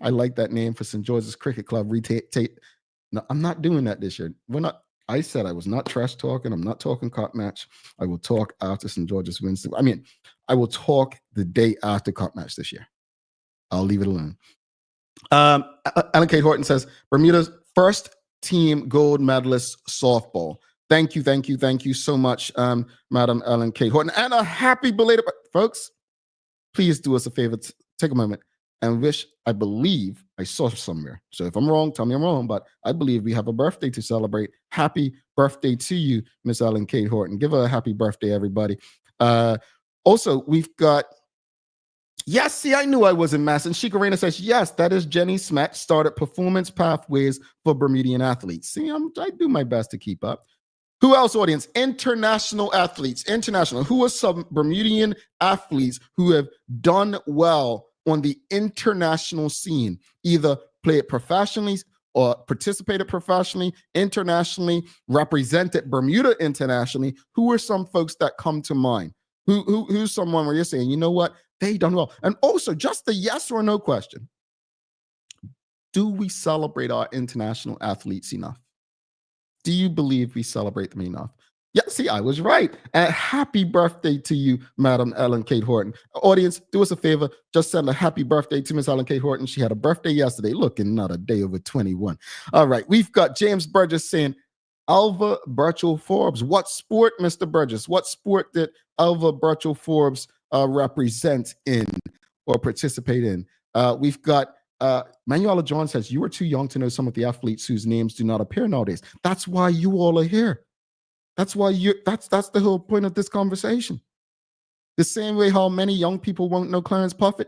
I like that name for St. George's Cricket Club. No, I'm not doing that this year. We're not. I said I was not trash talking. I'm not talking cup match. I will talk after St. George's wins. I mean, I will talk the day after cup match this year. I'll leave it alone. Alan Kate Horton says, Bermuda's first team gold medalist softball. Thank you so much, Madam Ellen Kate Horton. And a happy belated, folks, please do us a favor. Take a moment and wish, I believe I saw somewhere. So if I'm wrong, tell me I'm wrong, but I believe we have a birthday to celebrate. Happy birthday to you, Miss Ellen Kate Horton. Give her a happy birthday, everybody. Also, we've got, yes, see, I knew I was in mass. And Shika Reyna says, yes, that is Jenny Smet, started Performance Pathways for Bermudian Athletes. See, I do my best to keep up. Who else, audience? International athletes. International. Who are some Bermudian athletes who have done well on the international scene? Either play it professionally or participated professionally, internationally, represented Bermuda internationally. Who are some folks that come to mind? Who's someone where you're saying, you know what, they done well? And also, just a yes or no question. Do we celebrate our international athletes enough? Do you believe we celebrate them enough? Yeah, see, I was right. And happy birthday to you, Madam Ellen Kate Horton. Audience, do us a favor. Just send a happy birthday to Miss Ellen Kate Horton. She had a birthday yesterday, looking not a day over 21. All right, we've got James Burgess saying, Alva Birchall Forbes. What sport, Mr. Burgess? What sport did Alva Birchall Forbes represent in or participate in? We've got Manuela John says, you are too young to know some of the athletes whose names do not appear nowadays. That's why you all are here. That's why that's the whole point of this conversation. The same way how many young people won't know Clarence Parfit,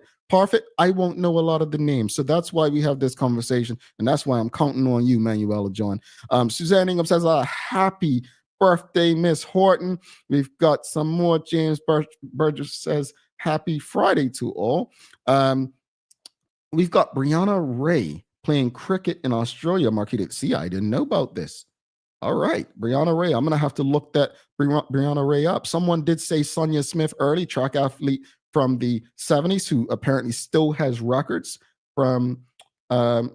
I won't know a lot of the names. So that's why we have this conversation. And that's why I'm counting on you, Manuela John. Suzanne Ingham says, happy birthday, Miss Horton. We've got some more. James Burgess says, happy Friday to all. We've got Brianna Ray playing cricket in Australia. Marquita, see, I didn't know about this. All right, Brianna Ray. I'm going to have to look that Brianna Ray up. Someone did say Sonia Smith early, track athlete from the 70s, who apparently still has records from the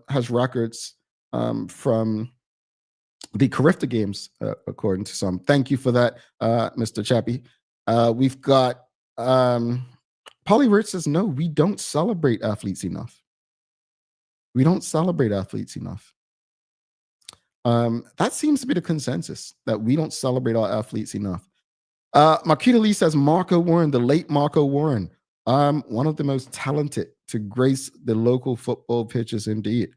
Carifta Games, according to some. Thank you for that, Mr. Chappie. We've got Polly Rich says, no, we don't celebrate athletes enough. We don't celebrate athletes enough. That seems to be the consensus, that we don't celebrate our athletes enough. Marquita Lee says, Marco Warren, the late Marco Warren, one of the most talented to grace the local football pitches indeed.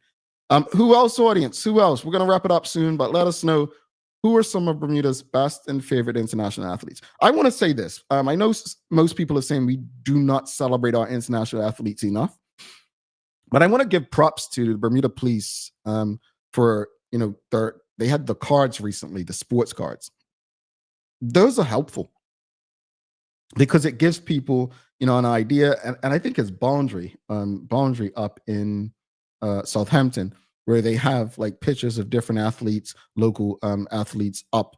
Who else, audience? Who else? We're going to wrap it up soon, but let us know who are some of Bermuda's best and favorite international athletes. I want to say this. I know most people are saying we do not celebrate our international athletes enough, but I want to give props to the Bermuda Police for, they had the cards recently, the sports cards. Those are helpful because it gives people, an idea. And I think it's Boundary up in Southampton, where they have like pictures of different athletes, local athletes up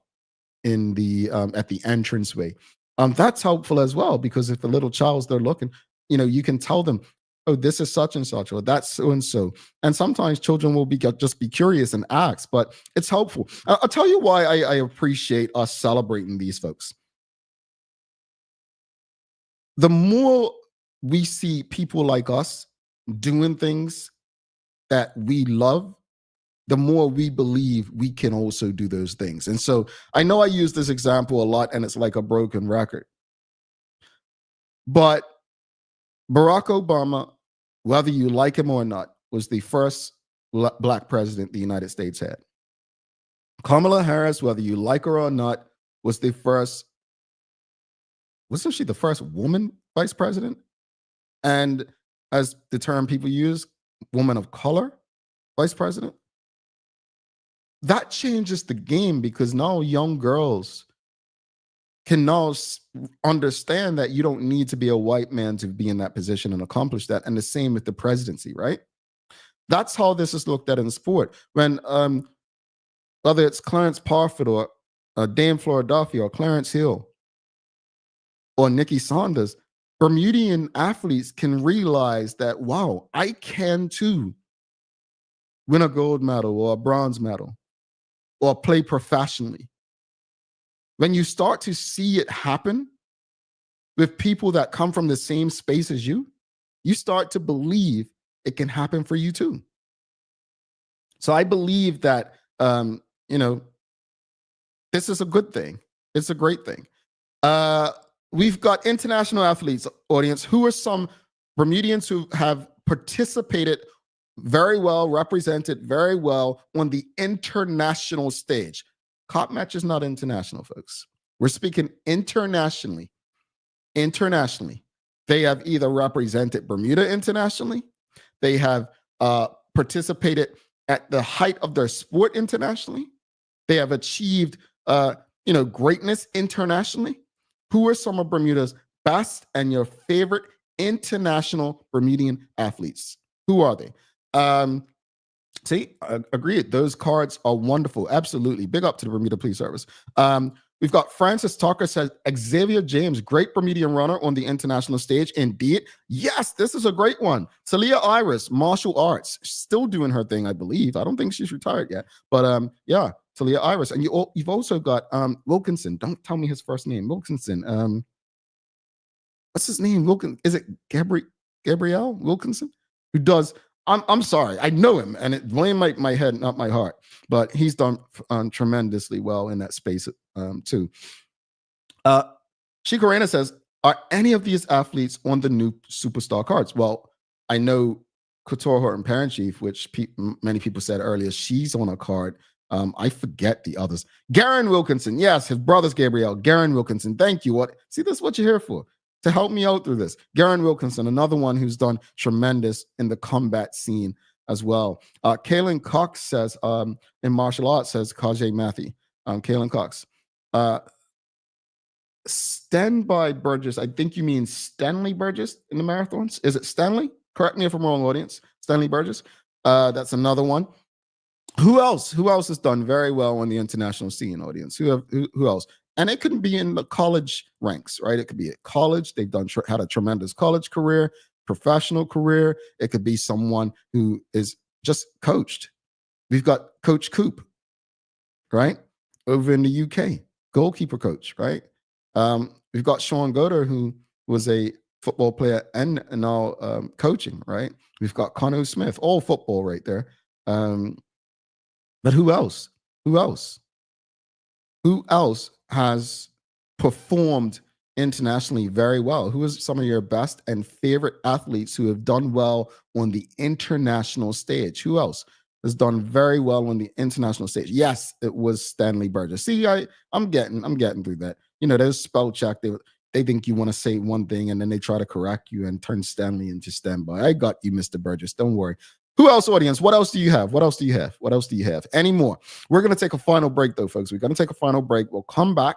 in the at the entranceway. That's helpful as well, because if a little child's there looking, you can tell them, oh, this is such and such, or that's so and so. And sometimes children will just be curious and ask, but it's helpful. I'll tell you why I appreciate us celebrating these folks. The more we see people like us doing things that we love, the more we believe we can also do those things. And so I know I use this example a lot and it's like a broken record. But Barack Obama, whether you like him or not, was the first black president the United States had. Kamala Harris, whether you like her or not, was the first, wasn't she the first woman vice president? And as the term people use, woman of color vice president. That changes the game because now young girls can now understand that you don't need to be a white man to be in that position and accomplish that. And the same with the presidency, right? That's how this is looked at in sport. When whether it's Clarence Parfitt or Dame Philadelphia or Clarence Hill or Nikki Saunders, Bermudian athletes can realize that, wow, I can too win a gold medal or a bronze medal or play professionally. When you start to see it happen with people that come from the same space as you, you start to believe it can happen for you too. So I believe that, this is a good thing. It's a great thing. We've got international athletes, audience. Who are some Bermudians who have participated very well, represented very well on the international stage? Cop match is not international, folks. We're speaking internationally. Internationally. They have either represented Bermuda internationally, they have participated at the height of their sport internationally, they have achieved greatness internationally. Who are some of Bermuda's best and your favorite international Bermudian athletes? Who are they? See, I agree. Those cards are wonderful. Absolutely. Big up to the Bermuda Police Service. We've got Francis Tucker says, Xavier James, great Bermudian runner on the international stage. Indeed. Yes, this is a great one. Talia Iris, martial arts, still doing her thing, I believe. I don't think she's retired yet. But yeah, Talia Iris. And you've also got Wilkinson. Don't tell me his first name. Wilkinson. What's his name? Is it Gabrielle Wilkinson? Who does... I'm sorry, I know him, and it blame my head, not my heart. But he's done tremendously well in that space too. Shikarena says, "Are any of these athletes on the new superstar cards?" Well, I know Couture Horton Parent Chief, which many people said earlier, she's on a card. I forget the others. Garen Wilkinson, yes, his brother's Gabrielle. Garen Wilkinson, thank you. See, this is what you're here for. To help me out through this. Garen Wilkinson, another one who's done tremendous in the combat scene as well. Kaylin Cox says, in martial arts, says Kajay Matthew. Kaylin Cox. Stand by Burgess. I think you mean Stanley Burgess in the marathons. Is it Stanley? Correct me if I'm wrong, audience. Stanley Burgess. That's another one. Who else? Who else has done very well on the international scene, audience? Who else? And it could be in the college ranks, right? It could be at college. They've had a tremendous college career, professional career. It could be someone who is just coached. We've got Coach Coop, right? Over in the UK, goalkeeper coach, right? We've got Sean Goder, who was a football player and now coaching, right? We've got Connor Smith, all football right there. But who else? Who else? Who else has performed internationally very well? Who is some of your best and favorite athletes who have done well on the international stage? Who else has done very well on the international stage? Yes, it was Stanley Burgess. See, I'm getting through that. There's spell check. They think you want to say one thing and then they try to correct you and turn Stanley into standby. I got you, Mr. Burgess. Don't worry. Who else, audience? What else do you have? What else do you have? What else do you have? Any more? We're going to take a final break, though, folks. We're going to take a final break. We'll come back.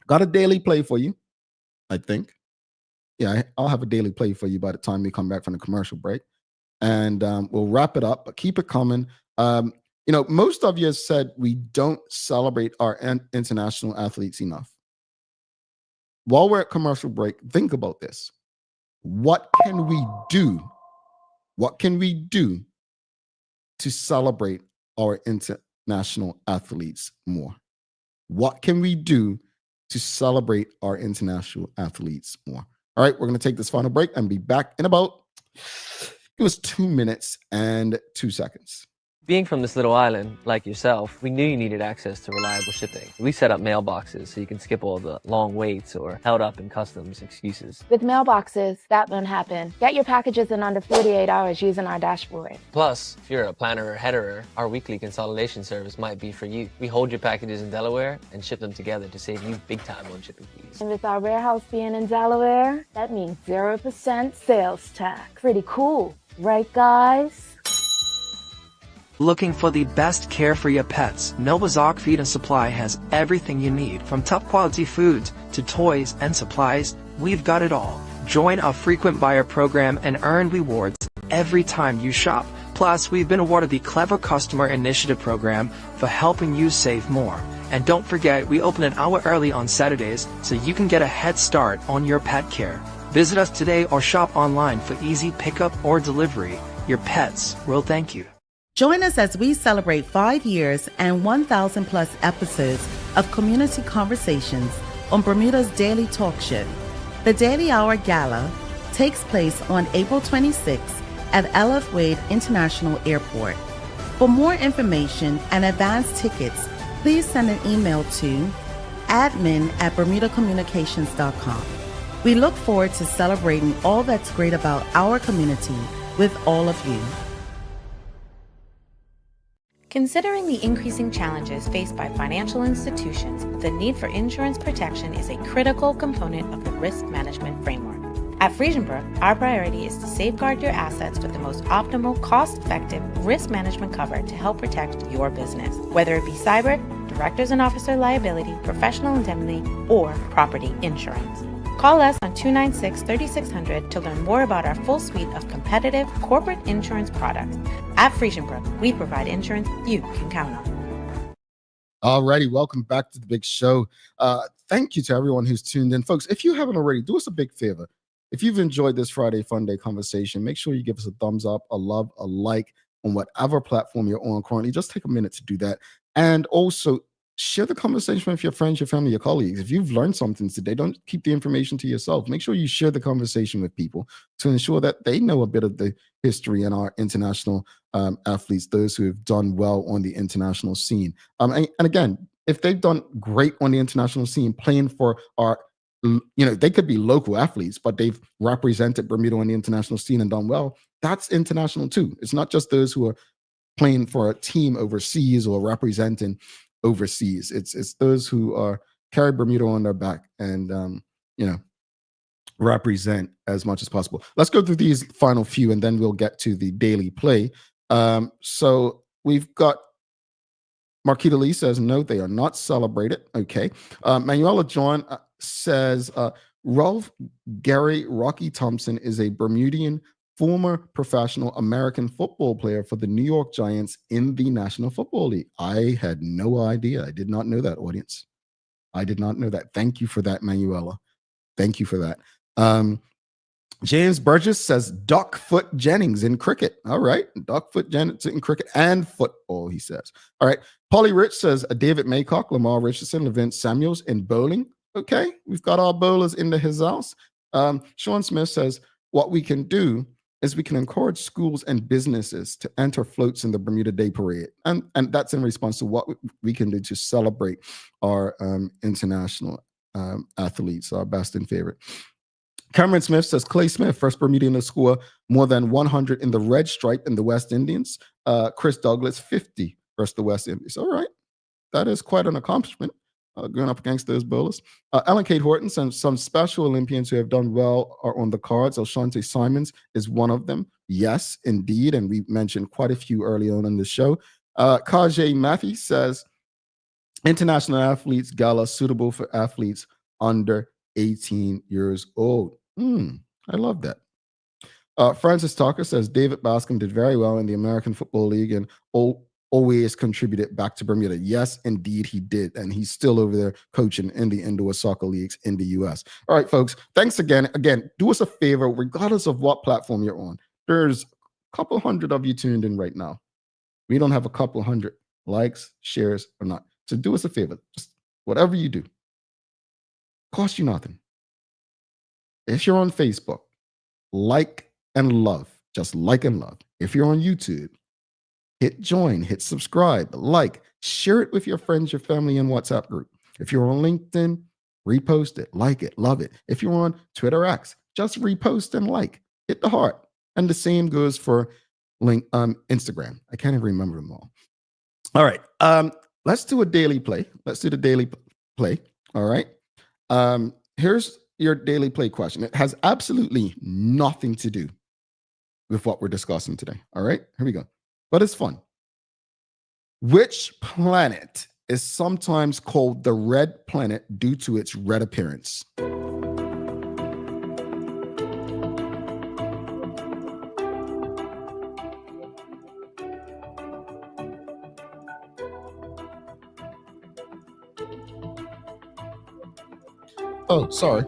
Got a daily play for you, I think. Yeah, I'll have a daily play for you by the time we come back from the commercial break. And we'll wrap it up, but keep it coming. Most of you have said we don't celebrate our international athletes enough. While we're at commercial break, think about this. What can we do? What can we do to celebrate our international athletes more? What can we do to celebrate our international athletes more? All right, we're going to take this final break and be back in about, it was 2 minutes and 2 seconds. Being from this little island, like yourself, we knew you needed access to reliable shipping. We set up mailboxes so you can skip all the long waits or held up in customs excuses. With mailboxes, that won't happen. Get your packages in under 48 hours using our dashboard. Plus, if you're a planner or headerer, our weekly consolidation service might be for you. We hold your packages in Delaware and ship them together to save you big time on shipping fees. And with our warehouse being in Delaware, that means 0% sales tax. Pretty cool, right guys? Looking for the best care for your pets? Noah's Ark Feed and Supply has everything you need, from top quality foods to toys and supplies. We've got it all. Join our frequent buyer program and earn rewards every time you shop. Plus, we've been awarded the Clever Customer Initiative program for helping you save more. And don't forget, we open an hour early on Saturdays so you can get a head start on your pet care. Visit us today or shop online for easy pickup or delivery. Your pets will thank you. Join us as we celebrate 5 years and 1,000 plus episodes of community conversations on Bermuda's daily talk show. The Daily Hour Gala takes place on April 26th at LF Wade International Airport. For more information and advance tickets, please send an email to admin@bermudacommunications.com. We look forward to celebrating all that's great about our community with all of you. Considering the increasing challenges faced by financial institutions, the need for insurance protection is a critical component of the risk management framework. At Friesenbrook, our priority is to safeguard your assets with the most optimal, cost-effective risk management cover to help protect your business, whether it be cyber, directors and officer liability, professional indemnity, or property insurance. Call us on 296-3600 to learn more about our full suite of competitive corporate insurance products. At Friesenbrook, we provide insurance you can count on. Alrighty, welcome back to the big show. Thank you to everyone who's tuned in. Folks, if you haven't already, do us a big favor. If you've enjoyed this Friday Fun Day conversation, make sure you give us a thumbs up, a love, a like on whatever platform you're on currently. Just take a minute to do that. And also, share the conversation with your friends, your family, your colleagues. If you've learned something today, don't keep the information to yourself. Make sure you share the conversation with people to ensure that they know a bit of the history and our international athletes, those who have done well on the international scene. And again, if they've done great on the international scene, playing for our, they could be local athletes, but they've represented Bermuda on the international scene and done well. That's international too. It's not just those who are playing for a team overseas or representing overseas. It's those who are carry Bermuda on their back and represent as much as possible. Let's go through these final few and then we'll get to the daily play. So we've got Marquita Lee says no, they are not celebrated. Okay. Manuela John says Ralph Gary Rocky Thompson is a Bermudian former professional American football player for the New York Giants in the National Football League. I had no idea. I did not know that, audience. I did not know that. Thank you for that, Manuela. Thank you for that. James Burgess says Duckfoot Jennings in cricket. All right. Duckfoot Jennings in cricket and football, he says. All right. Polly Rich says David Maycock, Lamar Richardson, Levent Samuels in bowling. Okay. We've got our bowlers into his house. Sean Smith says what we can do is we can encourage schools and businesses to enter floats in the Bermuda Day Parade. And that's in response to what we can do to celebrate our international athletes, our best and favorite. Cameron Smith says Clay Smith, first Bermudian to score more than 100 in the red stripe in the West Indians. Chris Douglas, 50 versus the West Indies. All right. That is quite an accomplishment. Going up against those bowlers. Ellen Kate Horton, some special Olympians who have done well are on the cards. Elshante Simons is one of them. Yes, indeed. And we mentioned quite a few early on in the show. Kajay Matthew says, International Athletes Gala suitable for athletes under 18 years old. I love that. Francis Tucker says, David Bascom did very well in the American Football League and always contributed back to Bermuda. Yes, indeed, he did. And he's still over there coaching in the indoor soccer leagues in the U.S. All right, folks, thanks again. Again, do us a favor, regardless of what platform you're on. There's a couple hundred of you tuned in right now. We don't have a couple hundred likes, shares, or not. So do us a favor. Just whatever you do, cost you nothing. If you're on Facebook, like and love. Just like and love. If you're on YouTube, hit join, hit subscribe, like, share it with your friends, your family, and WhatsApp group. If you're on LinkedIn, repost it, like it, love it. If you're on Twitter X, just repost and like, hit the heart. And the same goes for Instagram. I can't even remember them all. All right. Let's do a daily play. Let's do the daily play. All right. Here's your daily play question. It has absolutely nothing to do with what we're discussing today. All right. Here we go. But it's fun. Which planet is sometimes called the red planet due to its red appearance? Oh, sorry.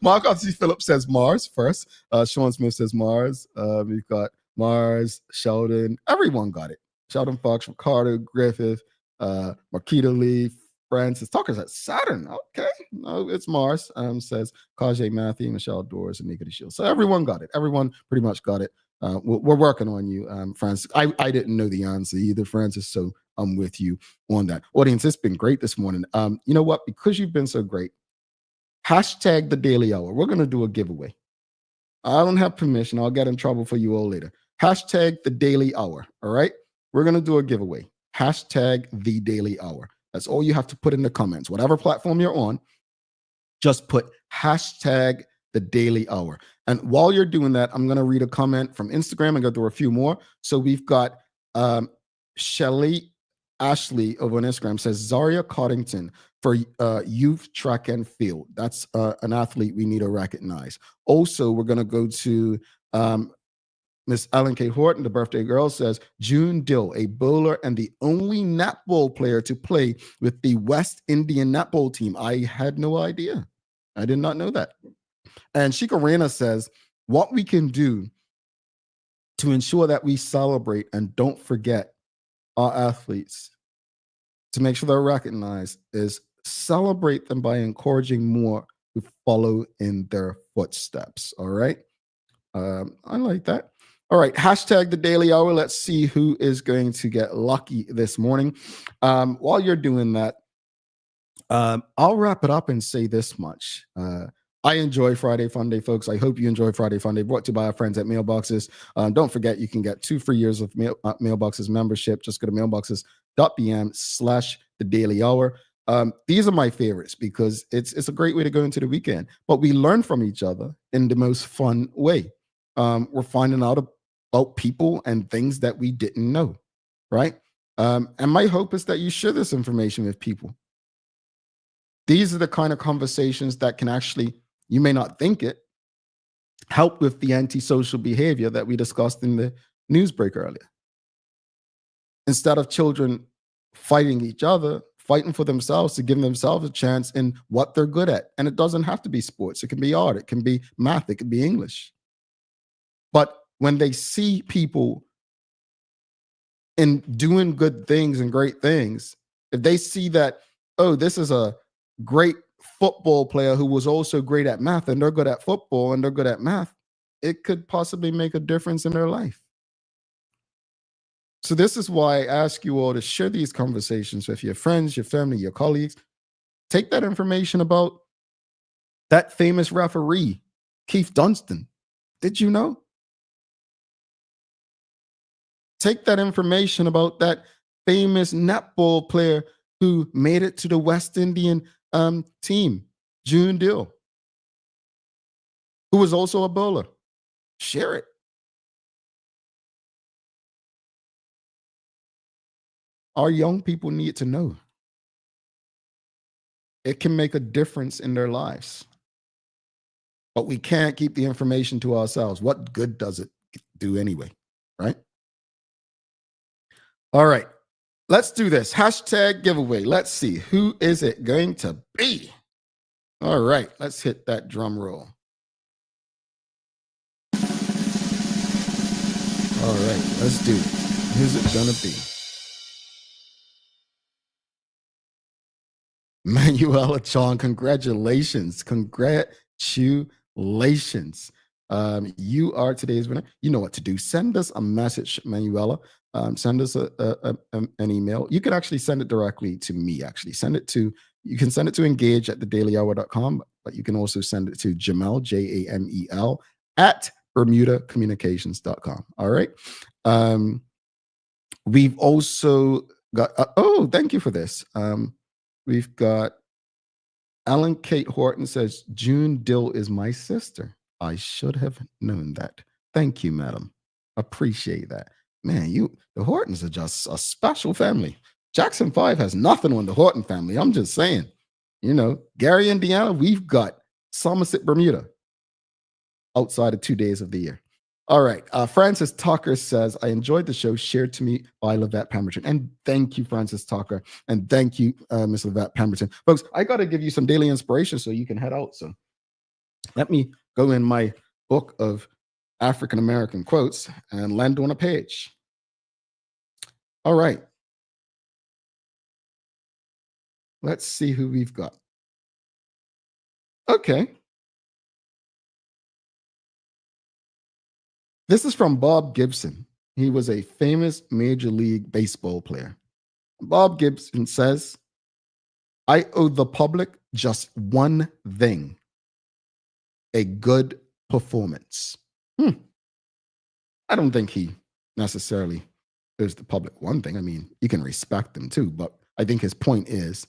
Mark R.T. Phillips says Mars first. Sean Smith says Mars. We've got Mars, Sheldon. Everyone got it. Sheldon Fox, Ricardo, Griffith, Marquita Lee, Francis Tucker says Saturn. Okay. No, it's Mars. Says Kajay Matthew, Michelle Doors, and Nika the Shield. So everyone got it. Everyone pretty much got it. We're working on you, Francis. I didn't know the answer either, Francis. So I'm with you on that. Audience, it's been great this morning. You know what? Because you've been so great, hashtag the Daily Hour. We're going to do a giveaway. I don't have permission. I'll get in trouble for you all later. Hashtag the Daily Hour. All right. We're going to do a giveaway. Hashtag the Daily Hour. That's all you have to put in the comments. Whatever platform you're on, just put hashtag the Daily Hour. And while you're doing that, I'm going to read a comment from Instagram and go through a few more. So we've got Shelly Ashley over on Instagram says Zaria Coddington for youth track and field. That's an athlete we need to recognize. Also, we're going to go to Miss Ellen K. Horton, the birthday girl, says June Dill, a bowler and the only netball player to play with the West Indian netball team. I had no idea. I did not know that. And Shika Rana says, what we can do to ensure that we celebrate and don't forget our athletes, to make sure they're recognized, is celebrate them by encouraging more to follow in their footsteps. All right. I like that. All right. Hashtag the Daily Hour. Let's see who is going to get lucky this morning. While you're doing that, I'll wrap it up and say this much. I enjoy Friday Fun Day, folks. I hope you enjoy Friday Fun Day, brought to you by our friends at Mailboxes. Don't forget, you can get 2 free years of Mailboxes membership. Just go to mailboxes.bm/the Daily Hour. These are my favorites because it's a great way to go into the weekend. But we learn from each other in the most fun way. We're finding out about people and things that we didn't know, right? And my hope is that you share this information with people. These are the kind of conversations that can actually, you may not think it, help with the antisocial behavior that we discussed in the news break earlier. Instead of children fighting each other, fighting for themselves to give themselves a chance in what they're good at. And it doesn't have to be sports. It can be art. It can be math. It can be English. But when they see people in doing good things and great things, if they see that, oh, this is a great football player who was also great at math, and they're good at football and they're good at math, it could possibly make a difference in their life. So this is why I ask you all to share these conversations with your friends, your family, your colleagues. Take that information about that famous referee, Keith Dunstan. Did you know? Take that information about that famous netball player who made it to the West Indian team, June Dill, who was also a bowler. Share it. Our young people need to know. It can make a difference in their lives. But we can't keep the information to ourselves. What good does it do anyway, right? All right. Let's do this. Hashtag giveaway. Let's see. Who is it going to be? All right. Let's hit that drum roll. All right. Let's do it. Who's it going to be? Manuela Chong, congratulations. Congratulations. You are today's winner. You know what to do. Send us a message, Manuela. Send us an email. You can actually send it directly to me, actually. You can send it to engage@thedailyhour.com, but you can also send it to Jamel, Jamel, at bermudacommunications.com. All right. We've also got, thank you for this. We've got Ellen Kate Horton says, June Dill is my sister. I should have known that. Thank you, madam. Appreciate that. Man, the Hortons are just a special family. Jackson 5 has nothing on the Horton family. I'm just saying. Gary, Indiana, we've got Somerset, Bermuda, outside of 2 days of the year. All right. Francis Tucker says, I enjoyed the show shared to me by Levette Pemberton. And thank you, Francis Tucker. And thank you, Miss Levette Pemberton. Folks, I got to give you some daily inspiration so you can head out. So let me go in my book of African-American quotes and land on a page. All right. Let's see who we've got. Okay. This is from Bob Gibson. He was a famous Major League Baseball player. Bob Gibson says, I owe the public just one thing, a good performance. I don't think he necessarily owes the public one thing. I mean, you can respect them too, but I think his point is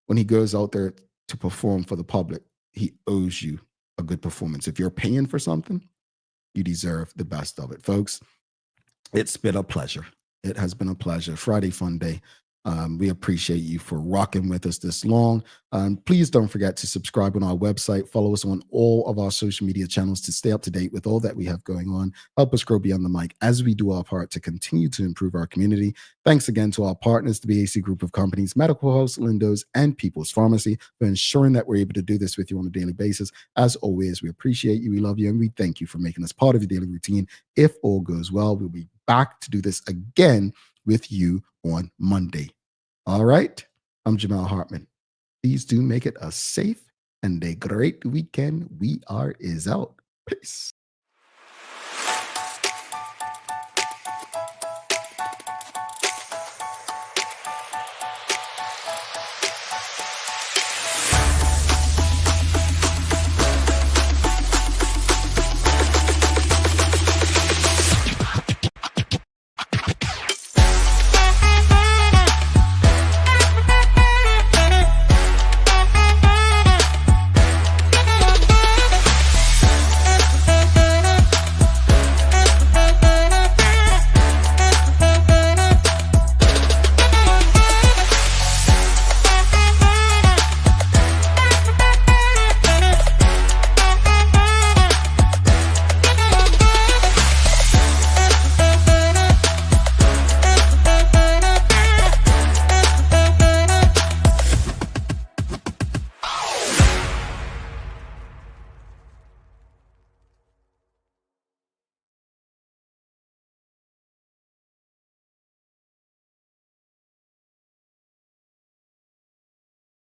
when he goes out there to perform for the public, he owes you a good performance. If you're paying for something, you deserve the best of it. Folks, it's been a pleasure. It has been a pleasure. Friday Fun Day. We appreciate you for rocking with us this long. Please don't forget to subscribe on our website. Follow us on all of our social media channels to stay up to date with all that we have going on. Help us grow beyond the mic as we do our part to continue to improve our community. Thanks again to our partners, the BAC Group of Companies, Medical House, Lindo's, and People's Pharmacy for ensuring that we're able to do this with you on a daily basis. As always, we appreciate you, we love you, and we thank you for making us part of your daily routine. If all goes well, we'll be back to do this again with you on Monday. All right. I'm Jamel Hartman. Please do make it a safe and a great weekend. We are out. Peace.